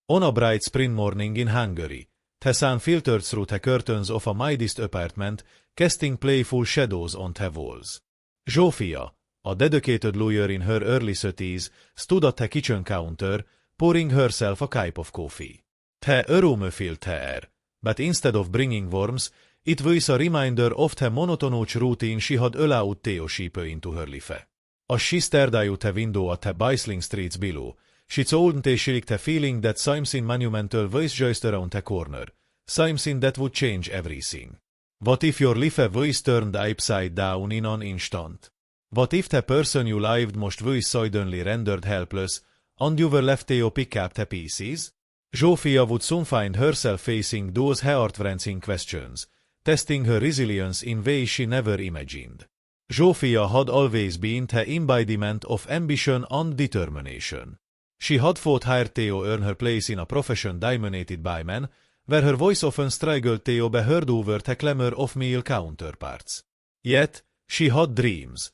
On a bright spring morning in Hungary, the sun filtered through the curtains of a modest apartment, casting playful shadows on the walls. Zsófia, a dedicated lawyer in her early 30s, stood at the kitchen counter, pouring herself a cup of coffee. The aroma filled the air, but instead of bringing warmth, it was a reminder of the monotonous routine she had allowed to seep into her life. As she stared out the window at the bustling streets below, she suddenly shook the feeling that something monumental was just around the corner, something that would change everything. What if your life was turned upside down in an instant? What if the person you loved most was suddenly rendered helpless, and you were left to pick up the pieces? Zsófia would soon find herself facing those heart-wrenching questions, testing her resilience in ways she never imagined. Zsófia had always been the embodiment of ambition and determination. She had fought hard to earn her place in a profession dominated by men, where her voice often struggled to be heard over the clamor of male counterparts. Yet, she had dreams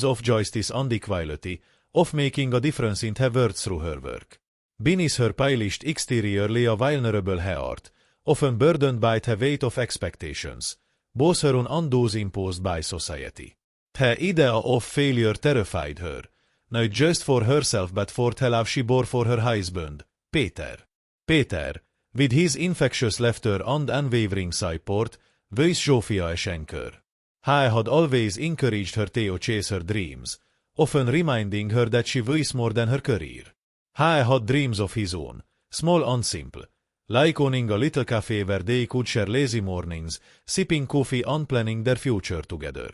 of justice and equality, of making a difference in the world through her work. Beneath her polished exterior lay a vulnerable heart, often burdened by the weight of expectations, both her own and those imposed by society. The idea of failure terrified her, not just for herself but for the love she bore for her husband, Péter. Péter, with his infectious laughter and unwavering support, was Zsófia's anchor. He had always encouraged her to chase her dreams, often reminding her that she was more than her career. He had dreams of his own, small and simple, like owning a little cafe where they could share lazy mornings, sipping coffee and planning their future together.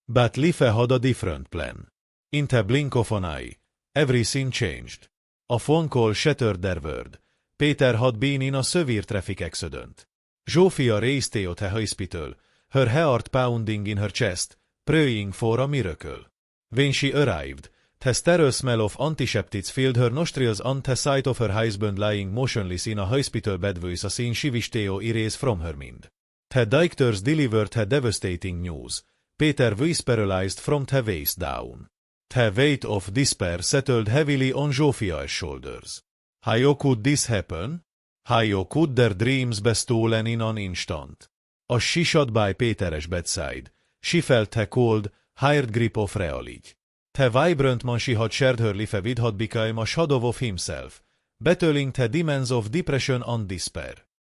But life had a different plan. In the blink of an eye, everything changed. A phone call shattered their world. Péter had been in a severe traffic accident. Zsófia raced to the hospital, her heart pounding in her chest, praying for a miracle. When she arrived, the sterile smell of antiseptics filled her nostrils and the sight of her husband lying motionless in a hospital bed was a scene she wished to erase from her mind. The doctors delivered the devastating news. Péter was paralyzed from the waist down. The weight of despair settled heavily on Zsófia's shoulders. How could this happen? How could their dreams be stolen in an instant? As she sat by Péter's bedside, she felt the cold, hard grip of reality. The vibrant man she had shared her life with had become a shadow of himself, battling the demons of depression and despair.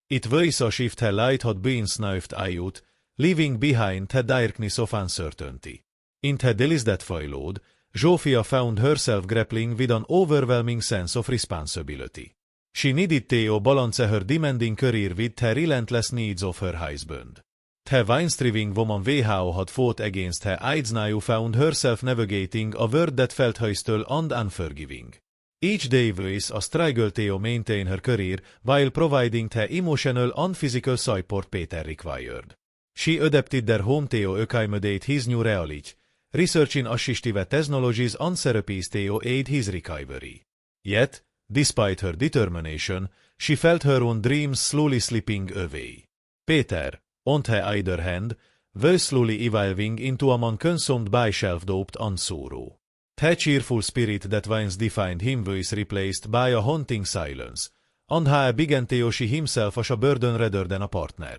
It was as if the light had been snuffed out, leaving behind the darkness of uncertainty. In the days that followed, Zsófia found herself grappling with an overwhelming sense of responsibility. She needed to balance her demanding career with the relentless needs of her husband. The wine-striving woman WHO had fought against her AIDS now found herself navigating a world that felt hostile and unforgiving. Each day was a struggle to maintain her career while providing the emotional and physical support Péter required. She adapted their home to accommodate his new reality, researching assistive technologies and therapies to aid his recovery. Yet, despite her determination, she felt her own dreams slowly slipping away. Péter, on the other hand, was slowly evolving into a man consumed by self-doubt and sorrow. The cheerful spirit that once defined him was replaced by a haunting silence, and he began to see himself as a burden rather than a partner.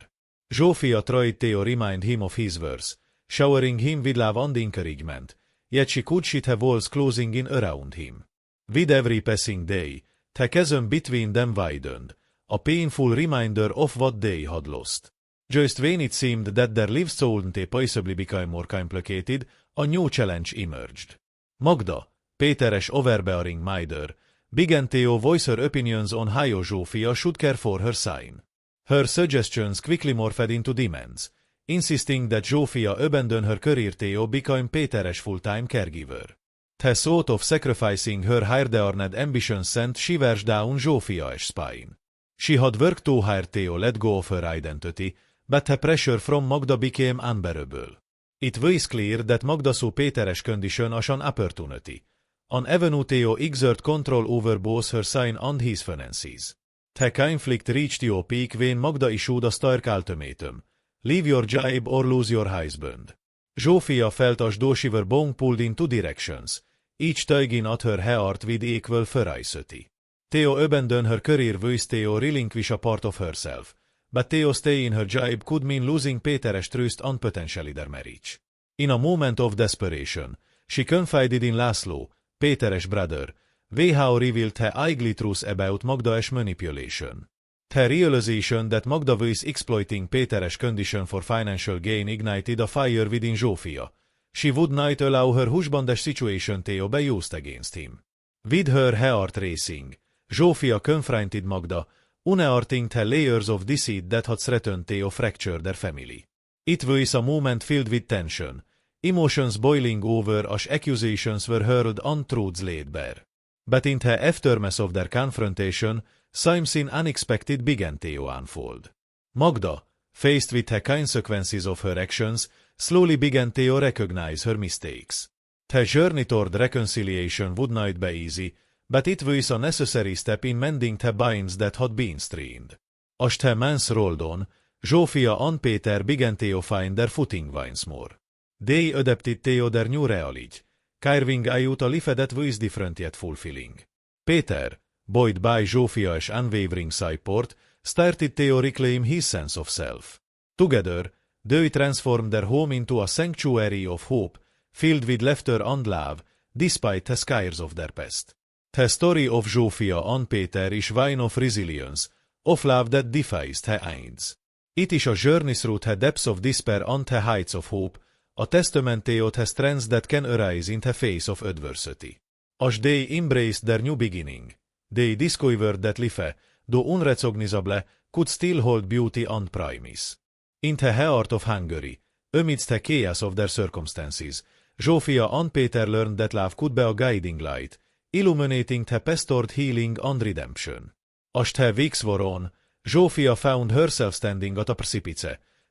Zsófia tried to remind him of his worth, showering him with love and encouragement, yet she could see the walls closing in around him. With every passing day, the chasm between them widened, a painful reminder of what they had lost. Just when it seemed that their lives suddenly possibly became more complicated, a new challenge emerged. Magda, Péter's overbearing mother, began to voice her opinions on how Zsófia should care for her son. Her suggestions quickly morphed into demands, insisting that Zsófia abandon her career to become Péter's full-time caregiver. The thought of sacrificing her hard-earned ambition sent shivers down Zsófia's spine. She had worked too hard to let go of her identity, but the pressure from Magda became unbearable. It was clear that Magda saw Péter's condition as an opportunity, an avenue to exert control over both her son and his finances. The conflict reached a peak when Magda issued a stark ultimatum: leave your job or lose your husband. Zsófia felt as though she were being pulled in two directions, each tugging at her heart with equal ferocity. Theo abandon her career with Theo relinquish a part of herself. But Theo stay in her job could mean losing Péteres trust on potentially their marriage. In a moment of desperation, she confided in László, Péteres brother, how revealed her ugly truth about Magda's manipulation. Her realization that Magda was exploiting Péteres condition for financial gain ignited a fire within Zsófia. She would not allow her husbandes situation Theo be used against him. With her heart racing, Zsófia confronted Magda, unearthing the layers of deceit that had threatened Theo fracture their family. It was a moment filled with tension, emotions boiling over as accusations were hurled, untruths laid bare. But in the aftermath of their confrontation, something unexpected began to unfold. Magda, faced with the consequences of her actions, slowly began to recognize her mistakes. The journey toward reconciliation would not be easy, but it was a necessary step in mending the bonds that had been strained. As the months rolled on, Zsófia and Péter began to find their footing once more. They adapted to their new reality, carving out a life that was different yet fulfilling. Péter, buoyed by Zsófia's unwavering support, started to reclaim his sense of self. Together, they transformed their home into a sanctuary of hope, filled with laughter and love, despite the scars of their past. The story of Zsófia and Péter is one of resilience, of love that defies the odds. It is a journey through the depths of despair and the heights of hope, a testament to the strength that can arise in the face of adversity. As they embraced their new beginning, they discovered that life, though unrecognizable, could still hold beauty and promise. In the heart of Hungary, amidst the chaos of their circumstances, Zsófia and Péter learned that love could be a guiding light, illuminating the past toward healing and redemption. As the weeks wore on, Zsófia found herself standing at a precipice,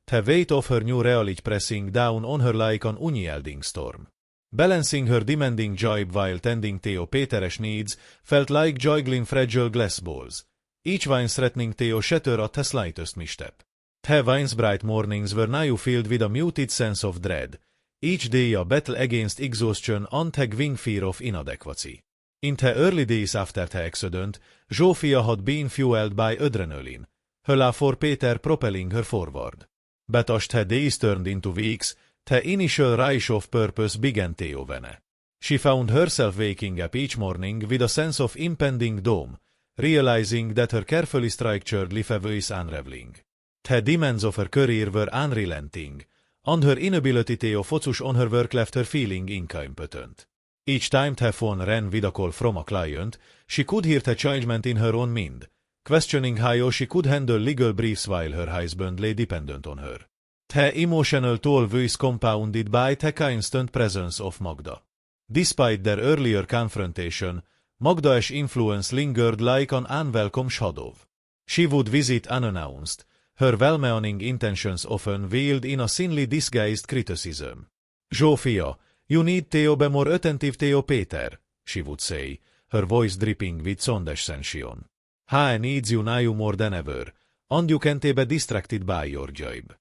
the weight of her new reality pressing down on her like an unyielding storm. Balancing her demanding job while tending to Péteres needs felt like juggling fragile glass balls, each one threatening to shatter at the slightest misstep. The once bright mornings were now filled with a muted sense of dread, each day a battle against exhaustion and the growing fear of inadequacy. In the early days after the accident, Zsófia had been fueled by adrenaline, her love for Péter propelling her forward. But as the days turned into weeks, the initial rush of purpose began to wane. She found herself waking up each morning with a sense of impending doom, realizing that her carefully structured life was unraveling. The demands of her career were unrelenting, and her inability to focus on her work left her feeling incompetent. Each time the phone rang with a call from a client, she could hear the judgment in her own mind, questioning how she could handle legal briefs while her husband lay dependent on her. The emotional toll was compounded by the constant presence of Magda. Despite their earlier confrontation, Magda's influence lingered like an unwelcome shadow. She would visit unannounced, her well-meaning intentions often veiled in a thinly disguised criticism. Zsófia, you need to be more attentive to Péter, she would say, her voice dripping with condescension. He needs you now more than ever, and you can't be distracted by your job.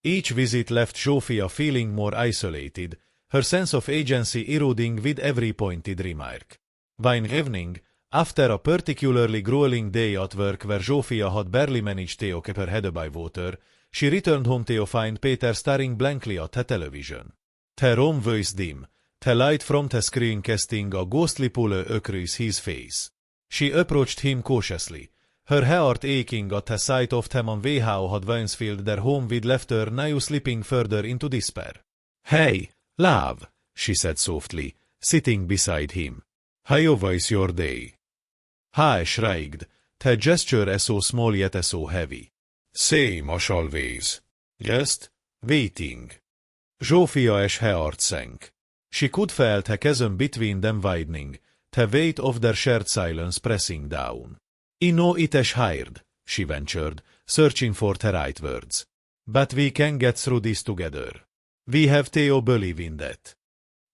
Each visit left Zsófia feeling more isolated, her sense of agency eroding with every pointed remark. One evening, after a particularly grueling day at work where Zsófia had barely managed to keep her head above water, she returned home to find Péter staring blankly at the television. The room was dim, the light from the screen casting a ghostly pallor across his face. She approached him cautiously, her heart aching at the sight of him and how had once filled their home with laughter now slipping further into despair. Hey, love, she said softly, sitting beside him. How was your day? He shrugged, the gesture so small yet so heavy. Same as always. Just waiting. Zsófia's heart sank. She could feel the chasm between them widening, the weight of their shared silence pressing down. I know it is hard, she ventured, searching for the right words. But we can get through this together. We have to believe in that.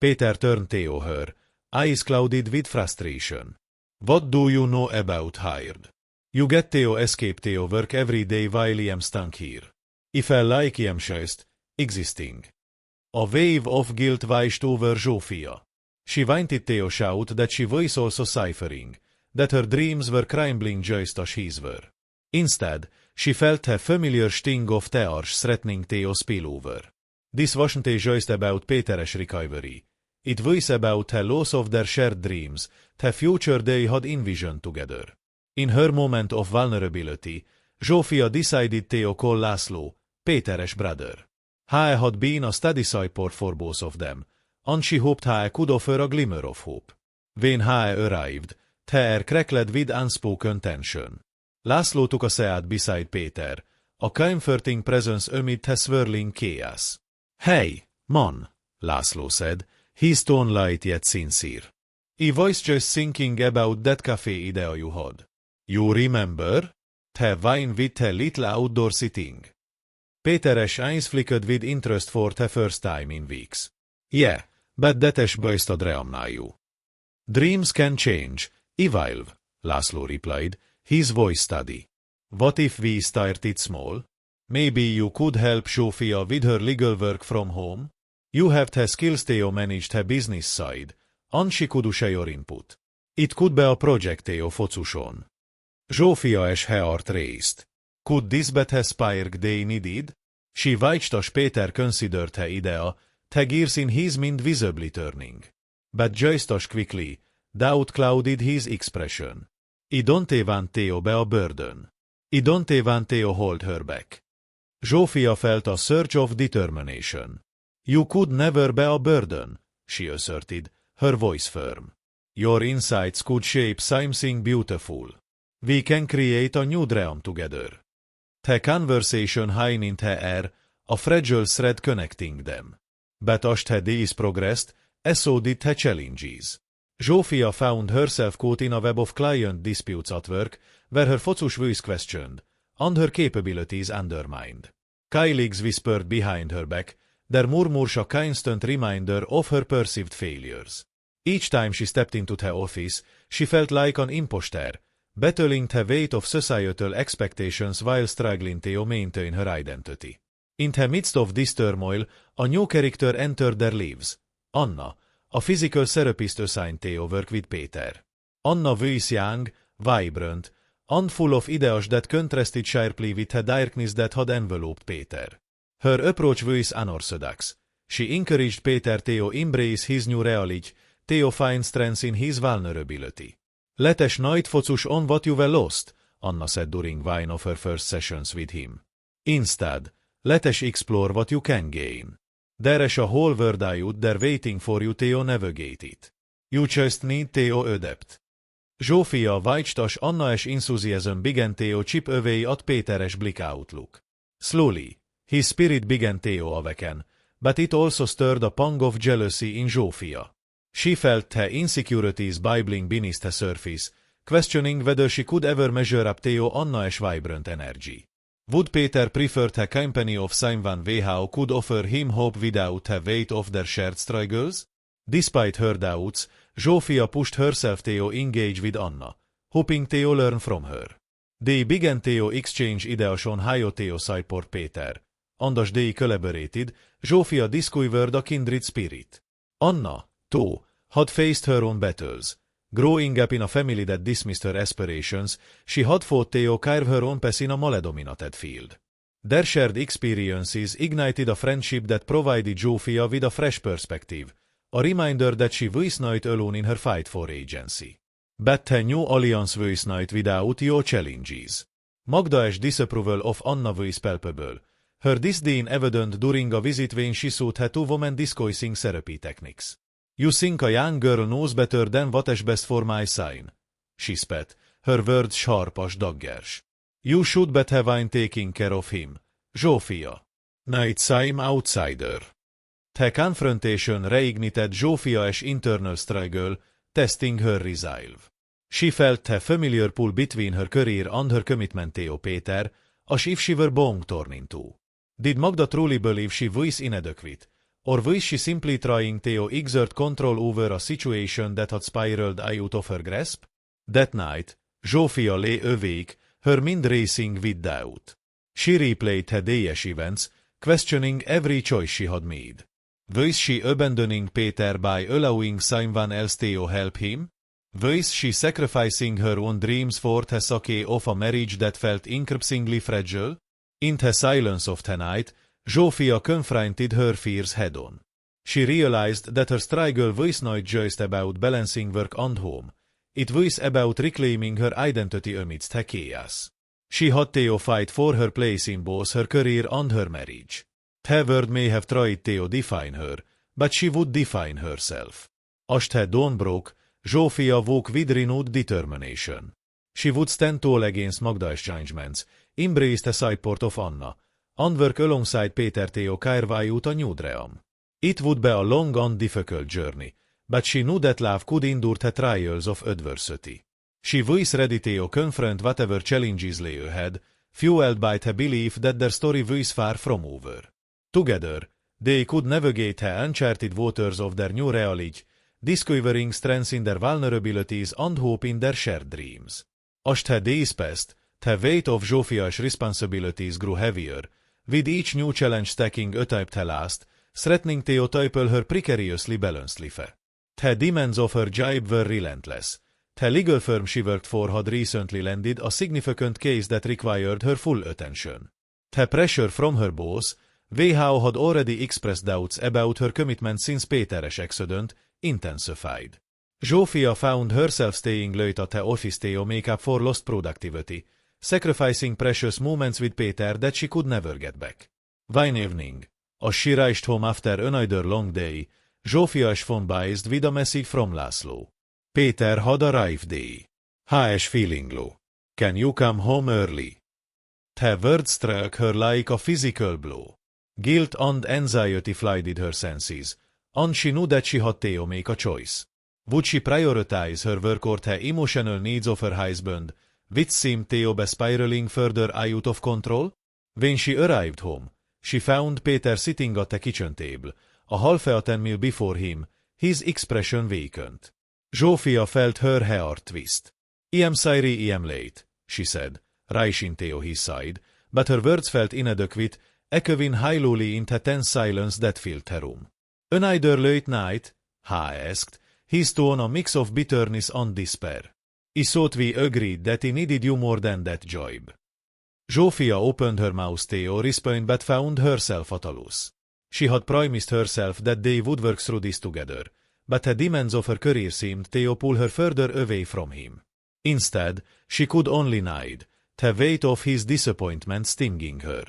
Péter turned to her, eyes clouded with frustration. What do you know about hard? You get to escape to work every day while I am stuck here. I felt like I am just existing. A wave of guilt washed over Zsófia. She wanted to shout that she was also suffering, that her dreams were crumbling just as his were. Instead, she felt a familiar sting of tears threatening to spill over. This wasn't just about Peter's recovery. It was about the loss of their shared dreams, the future they had envisioned together. In her moment of vulnerability, Zsófia decided to call László, Peter's brother. He had been a steady support for both of them, and she hoped he could offer a glimmer of hope. When he arrived, the air crackled with unspoken tension. László took a seat beside Peter, a comforting presence amid the swirling chaos. "Hey, man," László said, his tone light yet sincere. "I was just thinking about that cafe idea you had. You remember? The wine with the little outdoor sitting?" Peter's eyes flickered with interest for the first time in weeks. "Yeah, but that is based on dream now." "Dreams can change, evolve," László replied, his voice steady. "What if we started small? Maybe you could help Zsófia with her legal work from home? You have the skills to manage the business side, and she could share your input. It could be a project to focus on." Zsófia's heart raced. Could this be the spark they needed? She watched as Peter considered her idea, the gears in his mind visibly turning. But just as quickly, doubt clouded his expression. "I don't want to be a burden. I don't want to hold her back." Zsófia felt a surge of determination. "You could never be a burden," she asserted, her voice firm. "Your insights could shape something beautiful. We can create a new dream together." The conversation hung in the air, a fragile thread connecting them. But as the days progressed, so did the challenges. Zsófia found herself caught in a web of client disputes at work, where her focus was questioned, and her capabilities undermined. Colleagues whispered behind her back, their murmurs a constant reminder of her perceived failures. Each time she stepped into the office, she felt like an imposter, battling the weight of societal expectations while struggling to maintain her identity. In the midst of this turmoil, a new character entered their lives. Anna, a physical therapist assigned to work with Peter. Anna was young, vibrant, and full of ideas that contrasted sharply with the darkness that had enveloped Peter. Her approach was unorthodox. She encouraged Peter to embrace his new reality, to find strength in his vulnerability. "Let us not focus on what you were lost," Anna said during one of her first sessions with him. "Instead, let us explore what you can gain. There is a whole world out there waiting for you to navigate it. You just need to adapt." Zsófia watched as Anna's enthusiasm began to chip away at Peter's bleak outlook. Slowly, his spirit began to awaken, but it also stirred a pang of jealousy in Zsófia. She felt the insecurities bubbling beneath the surface, questioning whether she could ever measure up to Anna's vibrant energy. Would Peter prefer the company of someone who could offer him hope without the weight of their shared struggles? Despite her doubts, Zsófia pushed herself to engage with Anna, hoping to learn from her. They began to exchange ideas on how to support Peter, and as they collaborated, Zsófia discovered a kindred spirit. Anna, too, had faced her own battles. Growing up in a family that dismissed her aspirations, she had fought to carve her own path in a male-dominated field. Their shared experiences ignited a friendship that provided Zsófia with a fresh perspective, a reminder that she was not alone in her fight for agency. But the new alliance was not without your challenges. Magda's disapproval of Anna was palpable, her disdain evident during a visit when she saw the two women discussing therapy techniques. "You think a young girl knows better than what is best for my son," she spat, her words sharp as daggers. "You should bet have been taking care of him, Zsófia. Not some outsider." The confrontation reignited Zsófia's internal struggle, testing her resolve. She felt the familiar pull between her career and her commitment to Peter, as if she were bone torn in two. Did Magda truly believe she was inadequate, or was she simply trying to exert control over a situation that had spiraled out of her grasp? That night, Zsófia lay awake, her mind racing with doubt. She replayed her day's events, questioning every choice she had made. Was she abandoning Peter by allowing someone else to help him? Thus she sacrificing her own dreams for the sake of a marriage that felt increasingly fragile? In the silence of the night, Zsófia confronted her fears head-on. She realized that her struggle was not just about balancing work and home. It was about reclaiming her identity amidst the chaos. She had to fight for her place in both her career and her marriage. The world may have tried to define her, but she would define herself. As the dawn broke, Zsófia woke with renewed determination. She would stand tall against Magda's judgments, embrace the support of Anna, and work alongside Péter to carve out a new dream. It would be a long and difficult journey, but she knew that love could endure the trials of adversity. She was ready to confront whatever challenges lay ahead, fueled by the belief that their story was far from over. Together, they could navigate the uncharted waters of their new reality, discovering strength in their vulnerabilities and hope in their shared dreams. As the days passed, the weight of Zsófia's responsibilities grew heavier, with each new challenge stacking atop the last, threatening to topple her precariously balanced life. The demands of her job were relentless. The legal firm she worked for had recently landed a significant case that required her full attention. The pressure from her boss, WHO had already expressed doubts about her commitment since Péter's accident, intensified. Zsófia found herself staying late at the office to make up for lost productivity, sacrificing precious moments with Péter that she could never get back. One evening, as she rushed home after another long day, Zsófia's phone buzzed with a message from László. Péter had arrived. H feeling low. Can you come home early? The words struck her like a physical blow. Guilt and anxiety flooded her senses, and she knew that she had to make a choice. Would she prioritize her work or the emotional needs of her husband, which seemed to be spiraling further out of control? When she arrived home, she found Péter sitting at the kitchen table, a half-eaten meal before him, his expression vacant. Zsófia felt her heart twist. I am sorry I am late, she said, rushing to his side, but her words felt inadequate, echoing hollowly in the tense silence that filled the room. Another late night? He asked, his tone a mix of bitterness and despair. I thought we agreed that I needed you more than that job. Zsófia opened her mouth to respond but found herself at a loss. She had promised herself that they would work through this together, but the demands of her career seemed to pull her further away from him. Instead, she could only nod, the weight of his disappointment stinging her.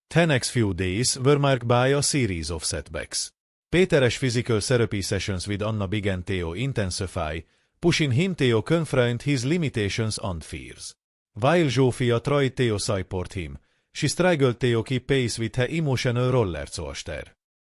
The next few days were marked by a series of setbacks. Péter's physical therapy sessions with Anna began to intensify, pushing him to confront his limitations and fears. While Zsófia tried to support him, she struggled to keep pace with her emotional roller coaster.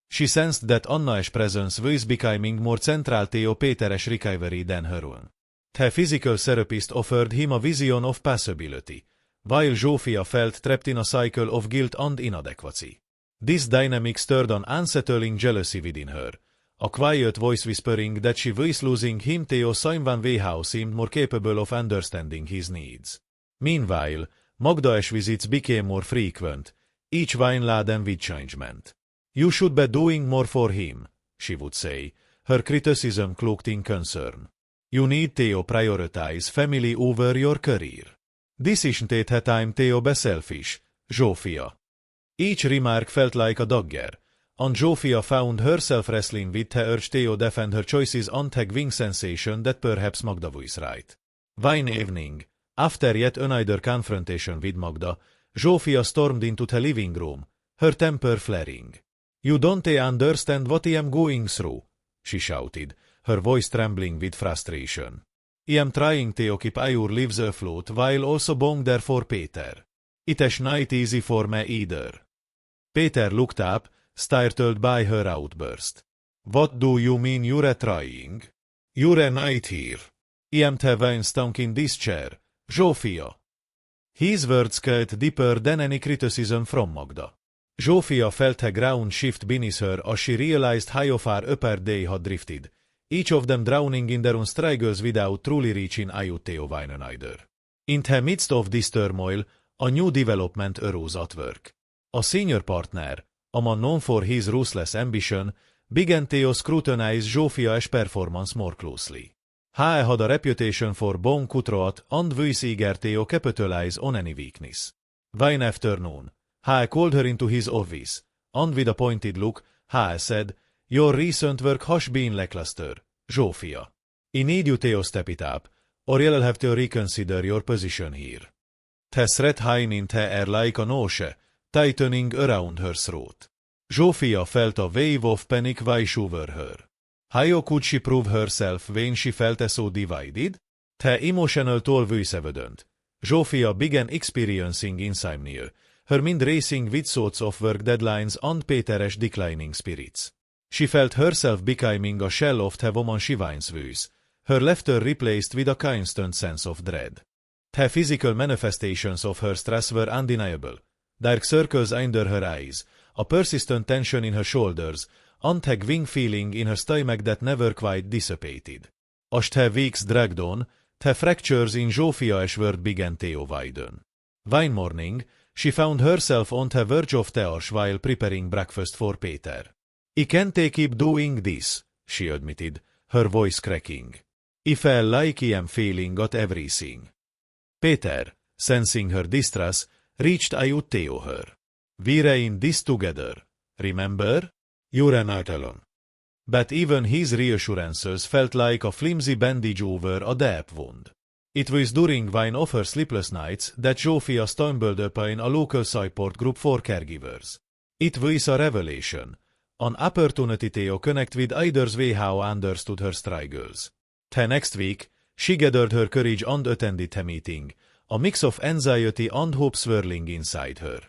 She sensed that Anna's presence was becoming more central to Péter's recovery than her own. The physical therapist offered him a vision of possibility, while Zsófia felt trapped in a cycle of guilt and inadequacy. This dynamic stirred an unsettling jealousy within her, a quiet voice whispering that she was losing him to someone who seemed more capable of understanding his needs. Meanwhile, Magda's visits became more frequent, each one laden with judgment. You should be doing more for him, she would say, her criticism cloaked in concern. You need to prioritize family over your career. This isn't a time to be selfish, Zsófia. Each remark felt like a dagger, and Zsófia found herself wrestling with the urge to defend her choices and the gwing sensation that perhaps Magda was right. One evening, after yet another confrontation with Magda, Zsófia stormed into the living room, her temper flaring. You don't understand what I am going through, she shouted, her voice trembling with frustration. I am trying to keep our lives afloat while also being there for Péter. It is not easy for me either. Péter looked up, startled by her outburst. What do you mean you're trying? You're not here. I am the one stuck in this chair, Zsófia. His words cut deeper than any criticism from Magda. Zsófia felt a ground shift beneath her as she realized how far apart they had drifted, each of them drowning in their own struggles without truly reaching out to one another. In the midst of this turmoil, a new development arose at work. A senior partner, a man known for his ruthless ambition, began to scrutinize Zsófia's performance more closely. He had a reputation for bon cutroat and voice eager to capitalize on any weakness. One afternoon, he called her into his office, and with a pointed look, he said, "Your recent work has been lackluster, Zsófia. I need you to step it up, or you'll have to reconsider your position here." The threat hung in the air like a noose, tightening around her throat. Zsófia felt a wave of panic wash over her. How could she prove herself when she felt so divided? The emotional toll was evident. Zsófia began experiencing insomnia, her mind racing with thoughts of work deadlines and Péter's declining spirits. She felt herself becoming a shell of the woman she once was, her laughter replaced with a constant sense of dread. The physical manifestations of her stress were undeniable. Dark circles under her eyes, a persistent tension in her shoulders, and a gnawing feeling in her stomach that never quite dissipated. As the weeks dragged on, the fractures in Zsófia's world began to widen. One morning, she found herself on the verge of tears while preparing breakfast for Péter. "I can't keep doing this," she admitted, her voice cracking. "I felt like I am failing at everything." Péter, sensing her distress, reached out to her. "We're in this together, remember? You're not alone." But even his reassurances felt like a flimsy bandage over a deep wound. It was during one of her sleepless nights that Zsófia stumbled upon a local support group for caregivers. It was a revelation, an opportunity to connect with others who understood her struggles. The next week, she gathered her courage and attended the meeting, a mix of anxiety and hope swirling inside her.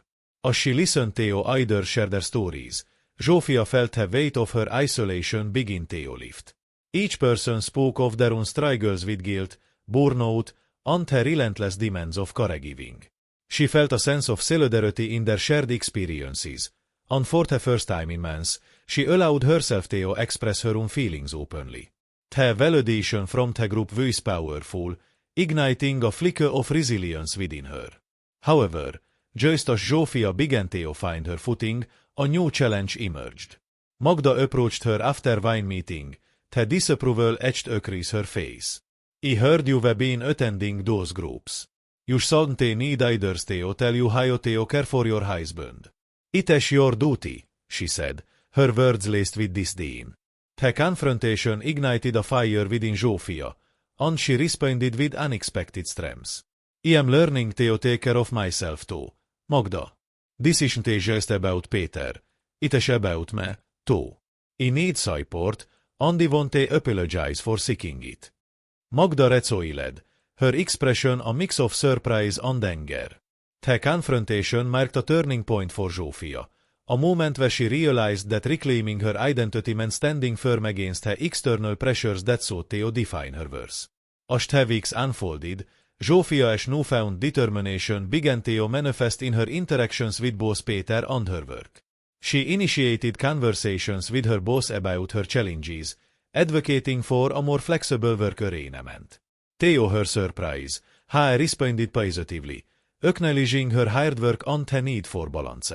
As she listened to others share their stories, Zsófia felt the weight of her isolation begin to lift. Each person spoke of their own struggles with guilt, burnout, and the relentless demands of caregiving. She felt a sense of solidarity in their shared experiences, and for the first time in months, she allowed herself to express her own feelings openly. The validation from the group was powerful, igniting a flicker of resilience within her. However, just as Zsófia began to find her footing, a new challenge emerged. Magda approached her after one meeting, the disapproval etched across her face. "I heard you've been attending those groups. You shouldn't need others to tell you how to care for your husband. It is your duty," she said, her words laced with disdain. The confrontation ignited a fire within Zsófia, and she responded with unexpected strength. "I am learning to take care of myself too, Magda. This isn't just about Péter, it is about me, too. I need support, and I want to apologize for seeking it." Magda recoiled, her expression a mix of surprise and anger. The confrontation marked a turning point for Zsófia, a moment where she realized that reclaiming her identity meant standing firm against the external pressures that sought to define her worth. As the weeks unfolded, Zsófia's newfound determination began to manifest in her interactions with both Péter and her work. She initiated conversations with her boss about her challenges, advocating for a more flexible work arrangement. To her surprise, he responded positively, acknowledging her hard work and the need for balance.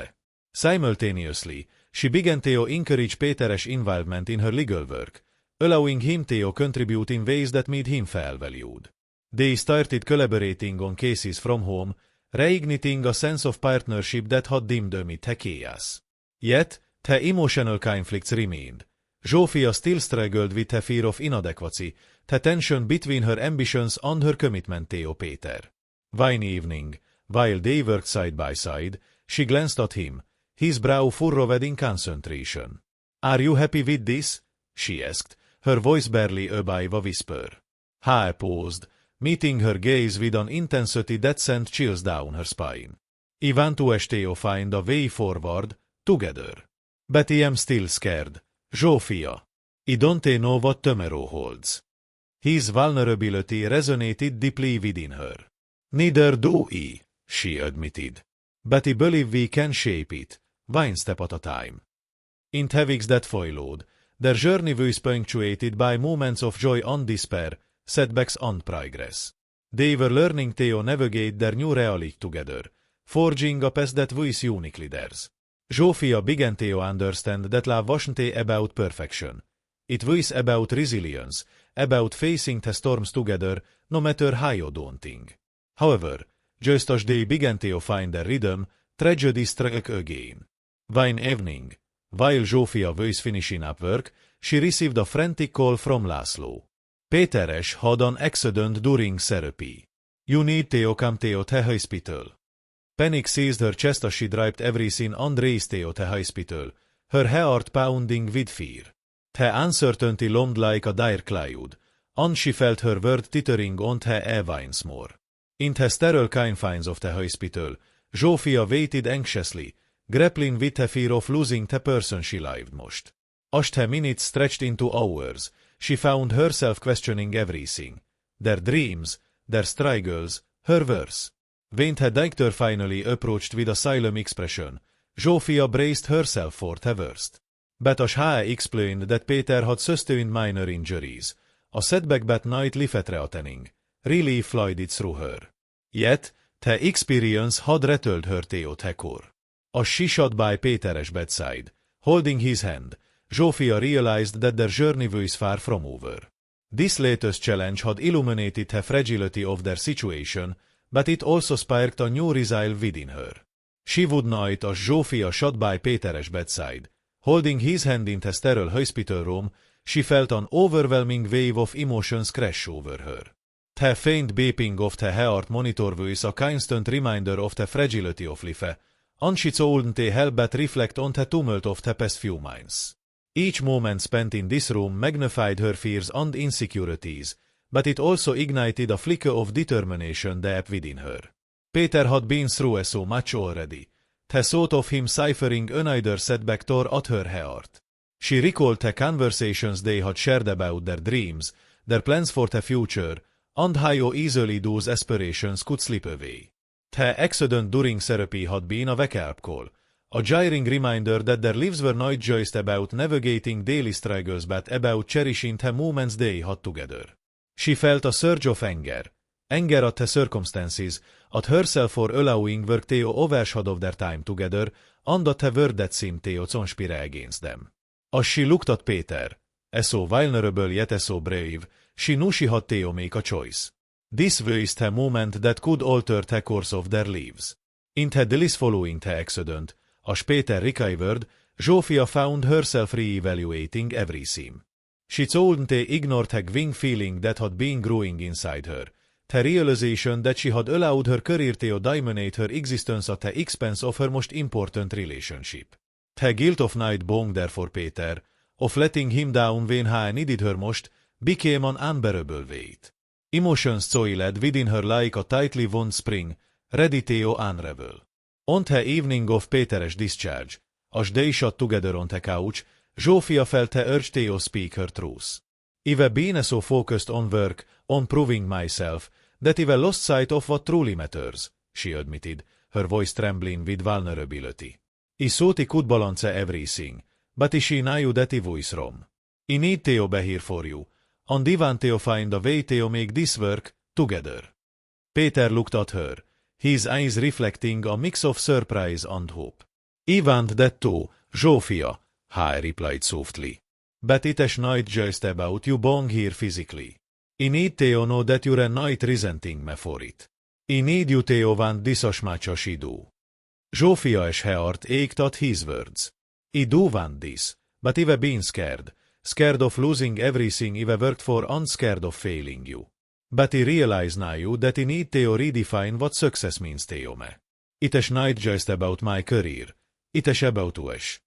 Simultaneously, she began to encourage Péter's involvement in her legal work, allowing him to contribute in ways that made him feel valued. They started collaborating on cases from home, reigniting a sense of partnership that had dimmed amid the chaos. Yet, the emotional conflicts remained. Zsófia still struggled with the fear of inadequacy, the tension between her ambitions and her commitment to Péter. One evening, while they worked side by side, she glanced at him, his brow furrowed in concentration. "Are you happy with this?" she asked, her voice barely above a whisper. He paused, meeting her gaze with an intensity that sent chills down her spine. "I want to find a way forward, together. But I am still scared, Zsófia. I don't know what tomorrow holds." His vulnerability resonated deeply within her. "Neither do I," she admitted. "But I believe we can shape it, one step at a time." In the weeks that followed, their journey was punctuated by moments of joy and despair, setbacks and progress. They were learning to navigate their new reality together, forging a path that was uniquely theirs. Zsófia began to understand that love wasn't about perfection. It was about resilience, about facing the storms together, no matter how daunting. However, just as they began to find their rhythm, tragedy struck again. One evening, while Zsófia was finishing up work, she received a frantic call from László. Péteres had an accident during therapy. You need to come to the hospital. Panic seized her chest as she draped everything and raced to the hospital, her heart pounding with fear. The uncertainty loomed like a dire cloud, and she felt her world teetering on her once more. In the sterile confines of the hospital, Zsófia waited anxiously, grappling with the fear of losing the person she loved most. As the minutes stretched into hours, she found herself questioning everything. Their dreams, their struggles, her worth. When the doctor finally approached with a solemn expression, Zsófia braced herself for the worst. But as he explained that Péter had sustained minor injuries, a setback but not life-threatening, relief flooded through her. Yet, the experience had rattled her to the core. As she sat by Péteres bedside, holding his hand, Zsófia realized that their journey was far from over. This latest challenge had illuminated the fragility of their situation, but it also sparked a new resolve within her. She would not, as Zsófia sat by Péteres bedside, holding his hand in the sterile hospital room, she felt an overwhelming wave of emotions crash over her. The faint beeping of the heart monitor was a constant reminder of the fragility of life, and she couldn't help but reflect on the tumult of the past few months. Each moment spent in this room magnified her fears and insecurities, but it also ignited a flicker of determination deep within her. Péter had been through so much already. The thought of him suffering another setback tore at her heart. She recalled the conversations they had shared about their dreams, their plans for the future, and how easily those aspirations could slip away. The accident during therapy had been a wake-up call, a jarring reminder that their lives were not just about navigating daily struggles but about cherishing the moments they had together. She felt a surge of anger at the circumstances, at herself for allowing work to overshadow their time together, and at the world that seemed to conspire against them. As she looked at Péter, so vulnerable yet so brave, she knew she had to make a choice. This was the moment that could alter the course of their lives. In the days following the accident, as Péter recovered, Zsófia found herself re-evaluating everything. She couldn't ignore the growing feeling that had been growing inside her, the realization that she had allowed her career to dominate her existence at the expense of her most important relationship. The guilt of not being there for Péter, of letting him down when he needed her most, became an unbearable weight. Emotions coiled within her like a tightly wound spring, ready to unravel. On the evening of Péteres discharge, as they sat together on the couch, Zsófia felt the urge to speak her truth. I've been so focused on work, on proving myself, that I've lost sight of what truly matters, she admitted, her voice trembling with vulnerability. I thought I could balance everything, but she knew that I was wrong. I need to be here for you, and I want to find a way to make this work together. Péter looked at her, his eyes reflecting a mix of surprise and hope. I want that too, Zsófia, he replied softly. But it is not just about you being here physically. I need to know that you're not resenting me for it. I need you to want this as much as I do. Zsófia's heart ached at his words. I do want this, but I've been scared of losing everything I've worked for and scared of failing you. But I realize now that I need to redefine what success means to me. It is not just about my career, it is about us.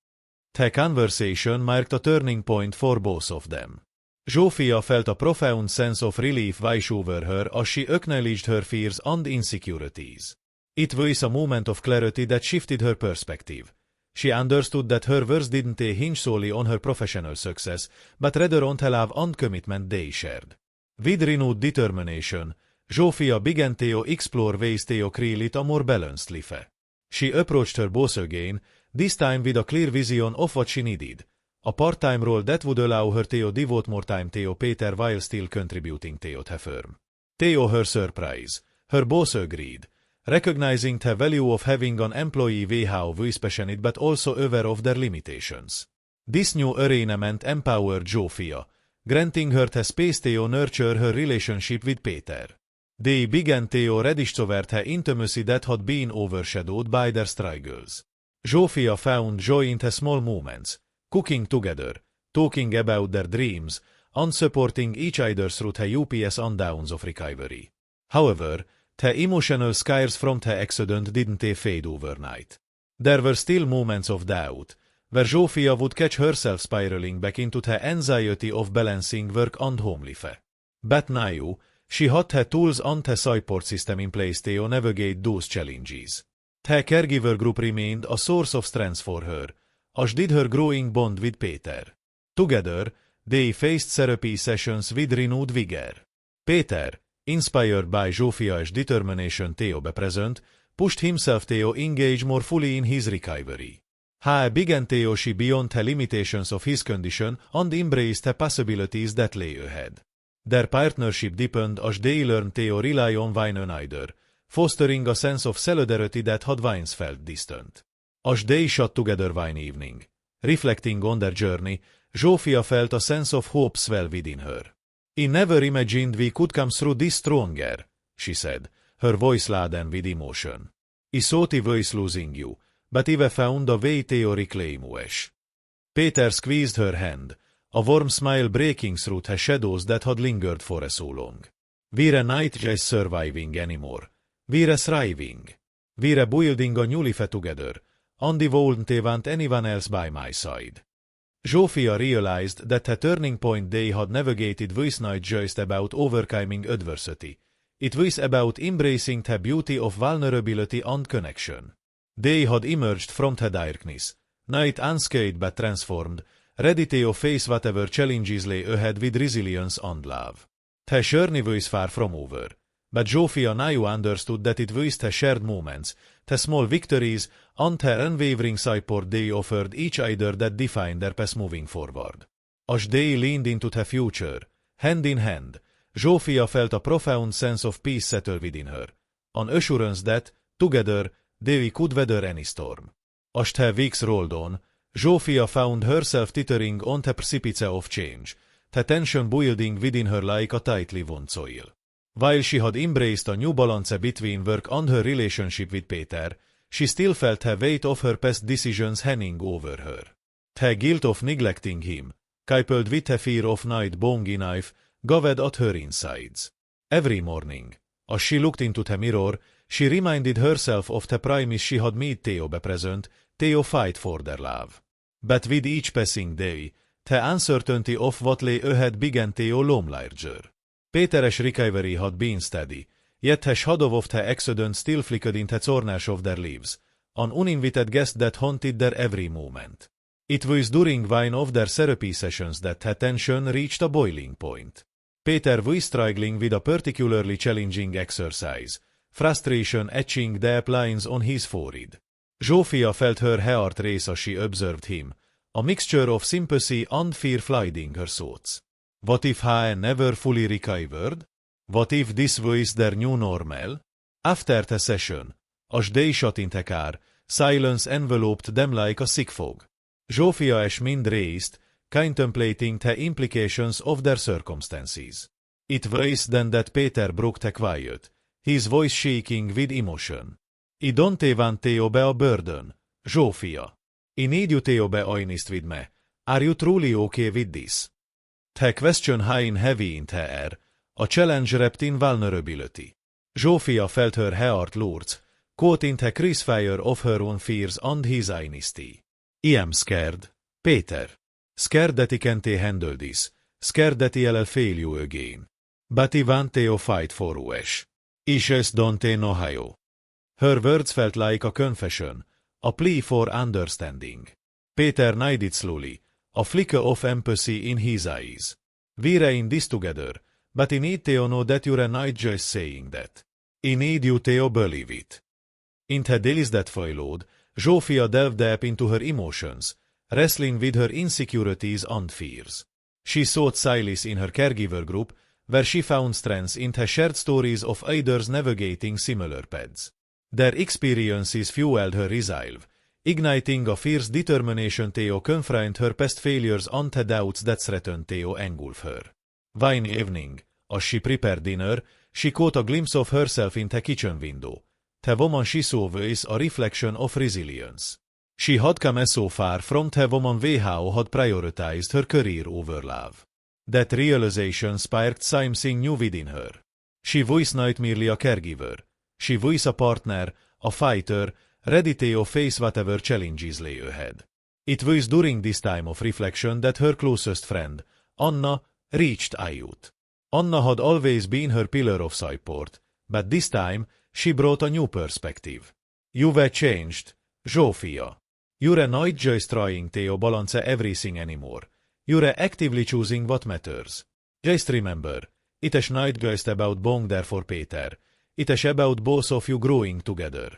The conversation marked a turning point for both of them. Zsófia felt a profound sense of relief wash over her as she acknowledged her fears and insecurities. It was a moment of clarity that shifted her perspective. She understood that her worth didn't hinge solely on her professional success, but rather on the love and commitment they shared. With renewed determination, Zsófia began to explore ways to create a more balanced life. She approached her boss again, this time with a clear vision of what she needed, a part-time role that would allow her to devote more time to Péter while still contributing to the firm. To her surprise, her boss agreed, recognizing the value of having an employee who was passionate but also aware of their limitations. This new arrangement empowered Zsófia, granting her the space to nurture her relationship with Peter. They began to rediscover the intimacy that had been overshadowed by their struggles. Zsófia found joy in the small moments, cooking together, talking about their dreams, and supporting each other through the ups and downs of recovery. However, the emotional scars from the accident didn't fade overnight. There were still moments of doubt, where Zsófia would catch herself spiraling back into the anxiety of balancing work and home life. But now, she had the tools and the support system in place to navigate those challenges. The caregiver group remained a source of strength for her, as did her growing bond with Peter. Together, they faced therapy sessions with renewed vigor. Peter, inspired by Zsófia's determination to be present, pushed himself to engage more fully in his recovery. He began to see beyond the limitations of his condition and embraced the possibilities that lay ahead. Their partnership deepened as they learned to rely on one another, fostering a sense of solidarity that had once felt distant. As they sat together one evening, reflecting on their journey, Zsófia felt a sense of hope swell within her. "I never imagined we could come through this stronger," she said, her voice laden with emotion. "I thought I was losing you, but I found a way to reclaim us." Peter squeezed her hand, a warm smile breaking through the shadows that had lingered for so long. "We're not just surviving anymore. We're thriving. We're building a new life together, and I won't want anyone else by my side." Zsófia realized that the turning point they had navigated was not just about overcoming adversity. It was about embracing the beauty of vulnerability and connection. They had emerged from the darkness, not unscathed but transformed, ready to face whatever challenges lay ahead with resilience and love. The journey was far from over, but Zsófia now understood that it was the shared moments, the small victories, and the unwavering support they offered each other that defined their path moving forward. As they leaned into the future, hand in hand, Zsófia felt a profound sense of peace settle within her, an assurance that, together, they could weather any storm. As the weeks rolled on, Zsófia found herself teetering on the precipice of change, the tension building within her like a tightly wound soil. While she had embraced a new balance between work and her relationship with Peter, she still felt the weight of her past decisions hanging over her. The guilt of neglecting him, coupled with the fear of not being enough, gaved at her insides. Every morning, as she looked into the mirror, she reminded herself of the promise she had made to be present, to fight for their love. But with each passing day, the uncertainty of what lay ahead began to loom larger. Peter's recovery had been steady, yet the shadow of the accident still flickered in the corners of their lives, an uninvited guest that haunted their every moment. It was during one of their therapy sessions that the tension reached a boiling point. Peter was struggling with a particularly challenging exercise, frustration etching deep lines on his forehead. Zsófia felt her heart race as she observed him, a mixture of sympathy and fear flooding her thoughts. What if he never fully recovered? What if this was their new normal? After the session, as they sat in the car, silence enveloped them like a thick fog. Zsófia's mind raced, contemplating the implications of their circumstances. It was then that Peter broke the quiet, his voice shaking with emotion. "I don't want to be a burden, Zsófia. I need you to be honest with me. Are you truly okay with this?" The question hung heavy in the air, a challenge wrapped in vulnerability. Zsófia felt her heart lurch, caught in the crossfire of her own fears and his honesty. "I am scared, Peter. Scared that I can't handle this. Scared that I'll fail you again. But I want to fight for us. I just don't know how." Her words felt like a confession, a plea for understanding. Peter nodded slowly, a flicker of empathy in his eyes. "We're in this together, but I need to know that you're not just saying that. I need you to believe it." In the days that followed, Zsófia delved deep into her emotions, wrestling with her insecurities and fears. She sought solace in her caregiver group, where she found strength in the shared stories of others navigating similar paths. Their experiences fueled her resolve, igniting a fierce determination Theo confront her past failures and the doubts that threaten Theo engulf her. One evening, as she prepared dinner, she caught a glimpse of herself in the kitchen window. The woman she saw was a reflection of resilience. She had come so far from the woman who had prioritized her career over love. That realization sparked something new within her. She was not merely a caregiver. She was a partner, a fighter, ready to face whatever challenges lay ahead. It was during this time of reflection that her closest friend, Anna, reached out. Anna had always been her pillar of support, but this time she brought a new perspective. You were changed, Zsófia. You're not just trying to balance everything anymore. You're actively choosing what matters. Just remember, it is not just about being there for Peter. It is about both of you growing together.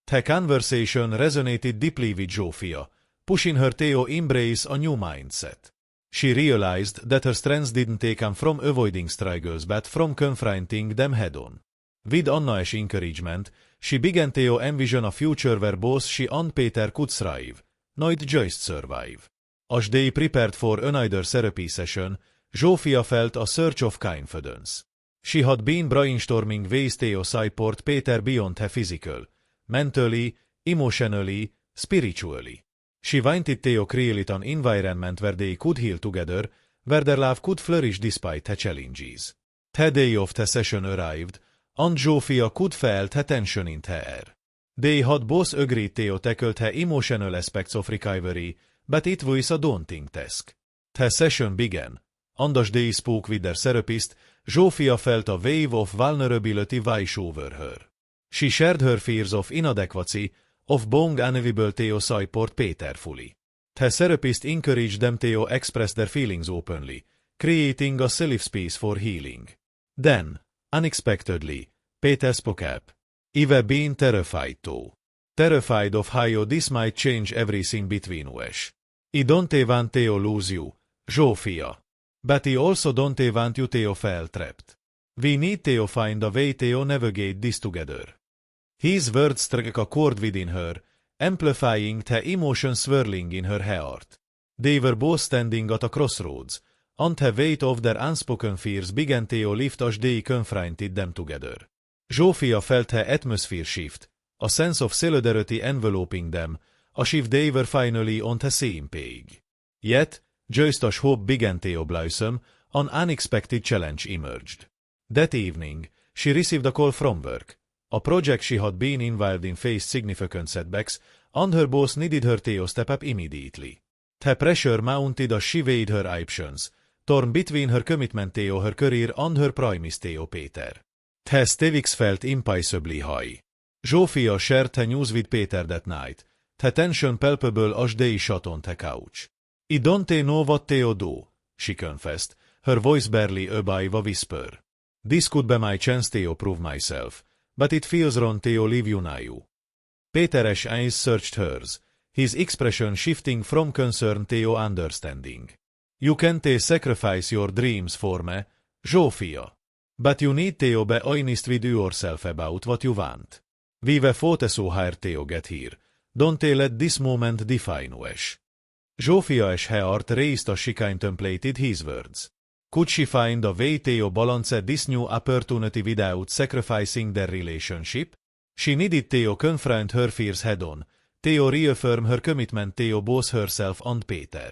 The conversation resonated deeply with Zsófia, pushing her to embrace a new mindset. She realized that her strengths didn't come from avoiding struggles but from confronting them head-on. With Anna's encouragement, she began to envision a future where both she and Peter could thrive, not just survive. As they prepared for another therapy session, Zsófia felt a surge of confidence. She had been brainstorming ways to support Peter beyond her physical, mentally, emotionally, spiritually. She wanted to create an environment where they could heal together, where their love could flourish despite the challenges. The day of the session arrived, and Zsófia could feel the tension in the air. They had both agreed to tackle the emotional aspects of recovery, but it was a daunting task. The session began, and as they spoke with their therapist, Zsófia felt a wave of vulnerability wash over her. She shared her fears of inadequacy, of being unable to support Peter fully. The therapist encouraged them to express their feelings openly, creating a safe space for healing. Then, unexpectedly, Peter spoke up. I've been terrified too. Terrified of how this might change everything between us. I don't want to lose you, Zsófia. But I also don't want you to feel trapped. We need to find a way to navigate this together. His words struck a chord within her, amplifying the emotions swirling in her heart. They were both standing at a crossroads, and the weight of their unspoken fears began to lift as they confronted them together. Zsófia felt the atmosphere shift, a sense of solidarity enveloping them, as if they were finally on the same page. Yet, just as hope began to blossom, an unexpected challenge emerged. That evening, she received a call from work. A project she had been involved in faced significant setbacks, and her boss needed her to step up immediately. The pressure mounted as she weighed her options, torn between her commitment to her career and her promise to Peter. The stakes felt impossibly high. Zsófia shared the news with Peter that night, the tension palpable as they sat on the couch. I don't know what to do, she confessed, her voice barely above a whisper. This could be my chance to prove myself, but it feels wrong to leave you now. Peter's eyes searched hers, his expression shifting from concern to understanding. You can't sacrifice your dreams for me, Zsófia. But you need to be honest with yourself about what you want. We've fought so hard to get here. Don't let this moment define us. Zsófia's heart raced as she contemplated his words. Could she find a way to balance this new opportunity without sacrificing their relationship? She needed to confront her fears head-on, to reaffirm her commitment to both herself and Peter.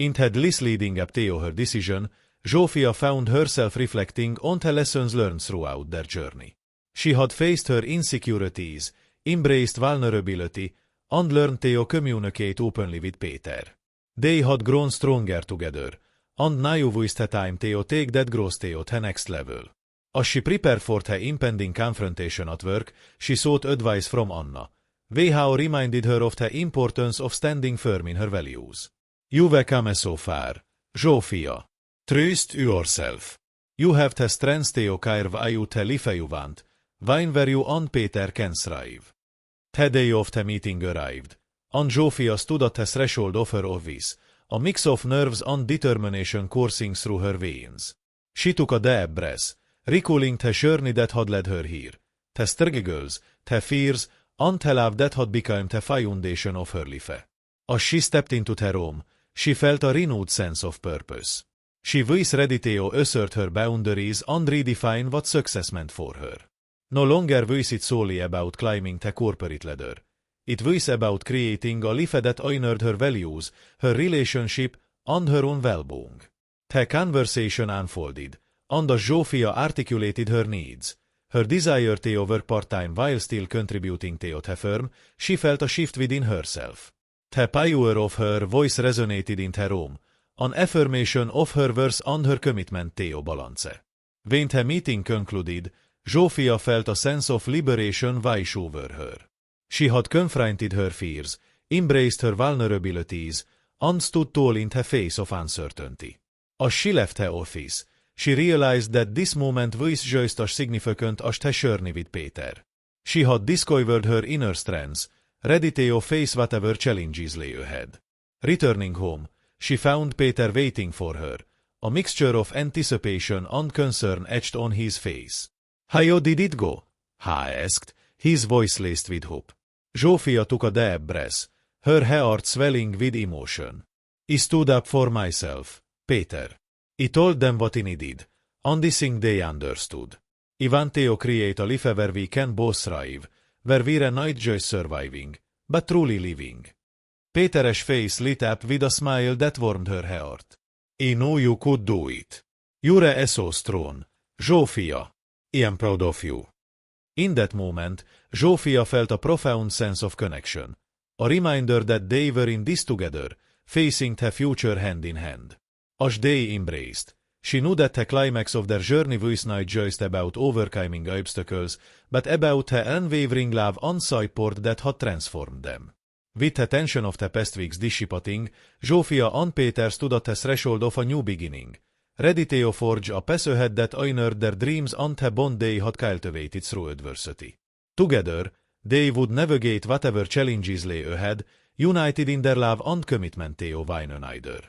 In the days leading up to her decision, Zsófia found herself reflecting on the lessons learned throughout their journey. She had faced her insecurities, embraced vulnerability, and learned to communicate openly with Peter. They had grown stronger together, and now was the time to take that growth to the next level. As she prepared for the impending confrontation at work, she sought advice from Anna. WHO reminded her of the importance of standing firm in her values. You've come so far, Zsófia. Trust yourself. You have the strength to carve out the life you want, one where you and Peter can thrive. The day of the meeting arrived, and Zsófia stood at the threshold of her office, a mix of nerves and determination coursing through her veins. She took a deep breath, recalling the journey that had led her here, the struggles, the fears, until that had become the foundation of her life. As she stepped into her home, she felt a renewed sense of purpose. She was ready to assert her boundaries and redefine what success meant for her. No longer was it solely about climbing the corporate ladder. It was about creating a life that honored her values, her relationship, and her own well-being. The conversation unfolded, and as Zsófia articulated her needs, her desire to work part-time while still contributing to the firm, she felt a shift within herself. The power of her voice resonated in her home, an affirmation of her worth and her commitment to balance. When the meeting concluded, Zsófia felt a sense of liberation wash over her. She had confronted her fears, embraced her vulnerabilities, and stood tall in the face of uncertainty. As she left her office, she realized that this moment was just as significant as the journey with Peter. She had discovered her inner strength, ready to face whatever challenges lay ahead. Returning home, she found Peter waiting for her, a mixture of anticipation and concern etched on his face. "How did it go?" he asked, his voice laced with hope. Zsófia took a deep breath, her heart swelling with emotion. "I stood up for myself, Peter. I told them what I needed, and I think they understood. I want to create a life where we can both thrive, where we're not just surviving, but truly living." Peter's face lit up with a smile that warmed her heart. "I know you could do it. You're so strong, Zsófia. I am proud of you." In that moment, Zsófia felt a profound sense of connection, a reminder that they were in this together, facing the future hand in hand. As they embraced, she knew that the climax of their journey was not just about overcoming obstacles, but about the unwavering love and support that had transformed them. With the tension of the past weeks dissipating, Zsófia and Peter stood at the threshold of a new beginning, ready to forge a path ahead that honored their dreams and the bond they had cultivated through adversity. Together, they would navigate whatever challenges lay ahead, united in their love and commitment to one another.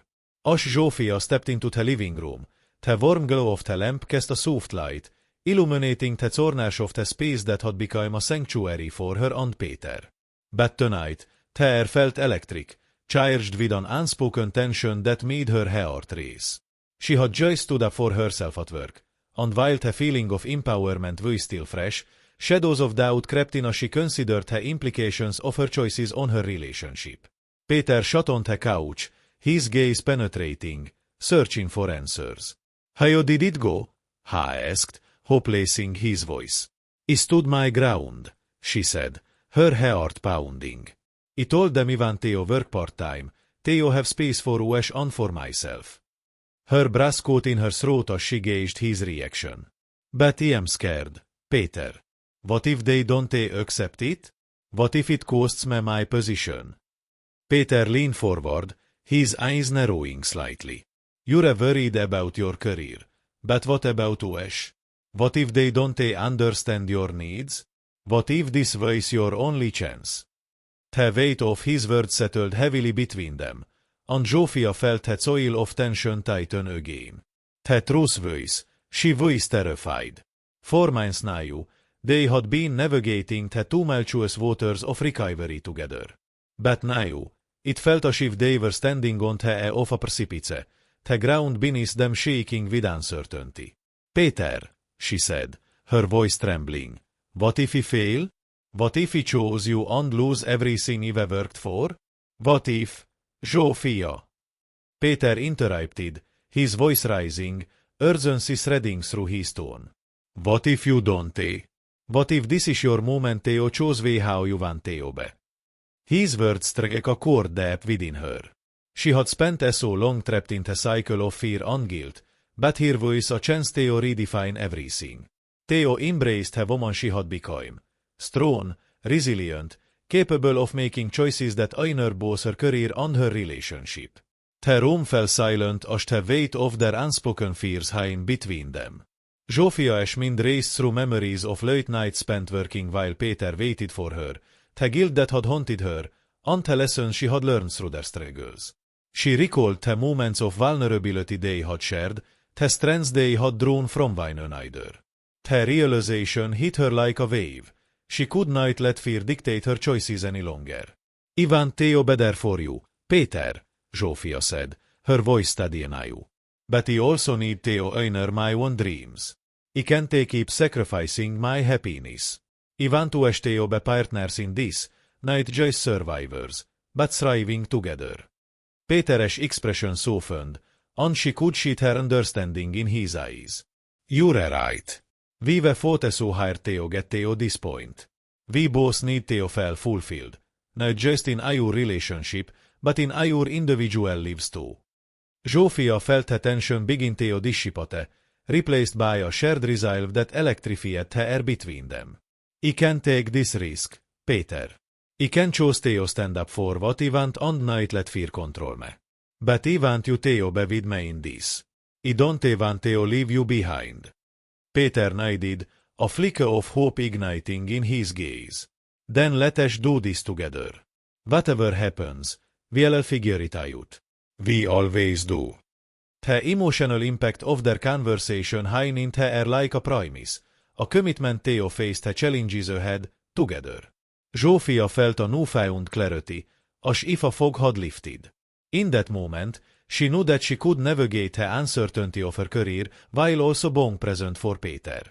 As Zsófia stepped into the living room, the warm glow of the lamp cast a soft light, illuminating the corners of the space that had become a sanctuary for her and Peter. But tonight, the air felt electric, charged with an unspoken tension that made her heart race. She had just stood up for herself at work, and while the feeling of empowerment was still fresh, shadows of doubt crept in as she considered the implications of her choices on her relationship. Peter sat on the couch, his gaze penetrating, searching for answers. "How did it go?" he asked, hopelessing his voice. "I stood my ground," she said, her heart pounding. "I told them I want to work part-time, to have space for Ues and for myself." Her breath caught in her throat as she gauged his reaction. "But I am scared, Peter. What if they don't accept it? What if it costs me my position?" Peter leaned forward, his eyes narrowing slightly. "You're worried about your career, but what about Ues? What if they don't understand your needs? What if this was your only chance?" The weight of his words settled heavily between them, and Zsófia felt the soil of tension tighten again. The truth was, she was terrified. For months now, they had been navigating the tumultuous waters of recovery together. But now, it felt as if they were standing on the edge of a precipice, the ground beneath them shaking with uncertainty. "Peter," she said, her voice trembling, "what if we fail? What if we chose you and lose everything you've worked for? What if—" "Zsófia!" Peter interrupted, his voice rising, urgency threading through his tone. "What if you don't? What if this is your moment to choose how you want to be?" His words struck a chord deep within her. She had spent so long trapped in the cycle of fear and guilt, but here was a chance to redefine everything. To embrace the woman she had become, strong, resilient, capable of making choices that honor both her career and her relationship. The room fell silent as the weight of their unspoken fears hung between them. Zsófia's mind raced through memories of late nights spent working while Peter waited for her, the guilt that had haunted her, and the lessons she had learned through their struggles. She recalled the moments of vulnerability they had shared, the strengths they had drawn from one another. The realization hit her like a wave. She could not let fear dictate her choices any longer. "Ivan Theo better for you, Peter," Zsófia said, her voice steady and high. "But I also need Theo honor my own dreams. I can't keep sacrificing my happiness. I want to Theo be partners in this, not just survivors, but thriving together." Péteres expression softened, and she could see her understanding in his eyes. "You're right. We fought so hard Theo get Theo this point. We both need Theo feel fulfilled, not just in our relationship, but in our individual lives too." Zsófia felt her tension begin Theo dissipate, replaced by a shared resolve that electrified her air between them. "I can take this risk, Peter. I can choose Theo stand up for what I want and not let fear control me. But I want you Theo be with me in this. I don't want Theo leave you behind." Peter nodded, a flicker of hope igniting in his gaze. "Then let us do this together. Whatever happens, we'll figure it out. We always do." The emotional impact of their conversation heightened her like a promise, a commitment Theo faced the challenges ahead, together. Zsófia felt a newfound clarity, as if a fog had lifted. In that moment, she knew that she could navigate the uncertainty of her career while also being present for Peter.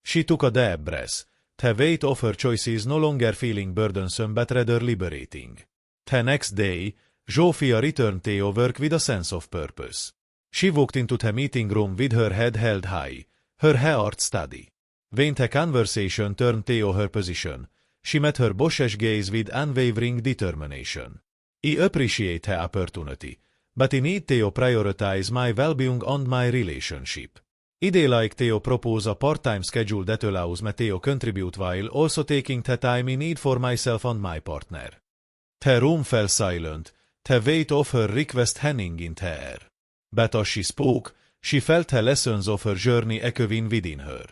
She took a deep breath, the weight of her choices no longer feeling burdensome but rather liberating. The next day, Zsófia returned to work with a sense of purpose. She walked into the meeting room with her head held high, her heart steady. When the conversation turned to her position, she met her boss's gaze with unwavering determination. "I appreciate the opportunity, but I need to prioritize my well-being and my relationship. I'd like to propose a part-time schedule that allows me to contribute while also taking the time I need for myself and my partner." The room fell silent, the weight of her request hanging in the air. But as she spoke, she felt the lessons of her journey echoing within her.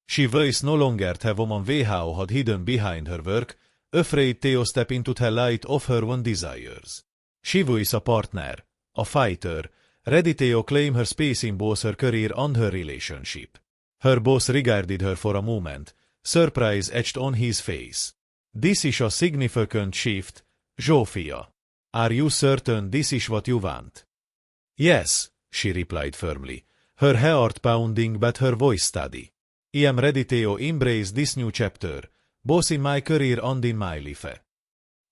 She voiced no longer the woman WHO had hidden behind her work, afraid to step into the light of her own desires. She voiced a partner, a fighter, ready to claim her space in both her career and her relationship. Her boss regarded her for a moment, surprise etched on his face. "This is a significant shift, Zsófia. Are you certain this is what you want?" "Yes," she replied firmly, her heart pounding but her voice steady. "I am ready to embrace this new chapter, both in my career and in my life."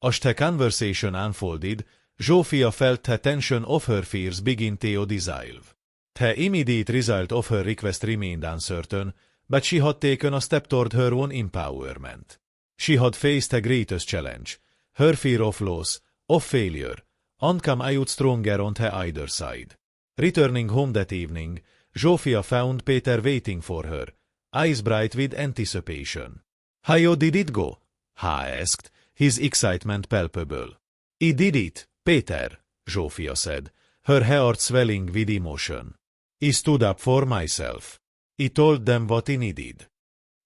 As the conversation unfolded, Zsófia felt the tension of her fears begin to dissolve. The immediate result of her request remained uncertain, but she had taken a step toward her own empowerment. She had faced the greatest challenge, her fear of loss, of failure, and come out stronger on the other side. Returning home that evening, Zsófia found Peter waiting for her, eyes bright with anticipation. "How did it go?" he asked, his excitement palpable. "I did it, Peter," Zsófia said, her heart swelling with emotion. "I stood up for myself. I told them what I needed."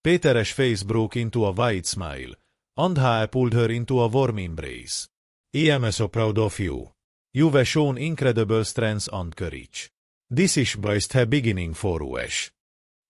Péteres face broke into a wide smile, and he pulled her into a warm embrace. "I am so proud of you. You've shown incredible strength and courage. This is just the beginning for us."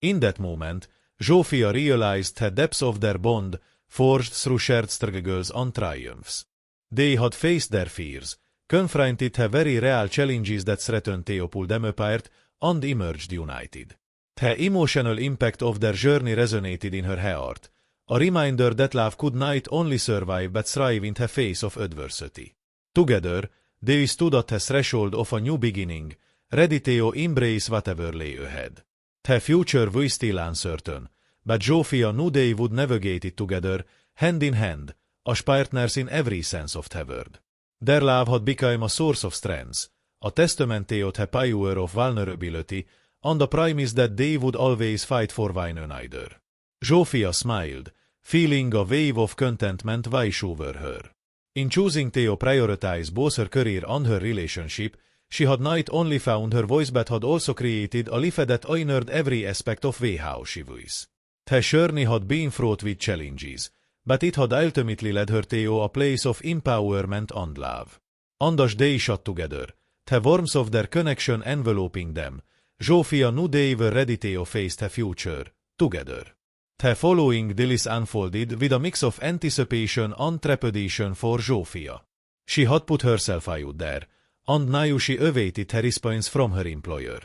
In that moment, Zsófia realized the depths of their bond, forged through shared struggles and triumphs. They had faced their fears, confronted the very real challenges that threatened to pull them apart, and emerged united. The emotional impact of their journey resonated in her heart, a reminder that love could not only survive but thrive in the face of adversity. Together, they stood at the threshold of a new beginning, ready to embrace whatever lay ahead. The future was still uncertain, but Zsófia knew they would navigate it together, hand in hand, as partners in every sense of the word. Their love had become a source of strength, a testament to the power of vulnerability, and a promise that they would always fight for one another. Zsófia smiled, feeling a wave of contentment wash over her. In choosing to prioritize both her career and her relationship, she had not only found her voice but had also created a life that honored every aspect of how she was. The journey had been fraught with challenges, but it had ultimately led her to a place of empowerment and love. And as they sat together, the warmth of their connection enveloping them, Zsófia knew they were ready to face the future, together. The following days unfolded with a mix of anticipation and trepidation for Zsófia. She had put herself out there, and now she awaited a response from her employer.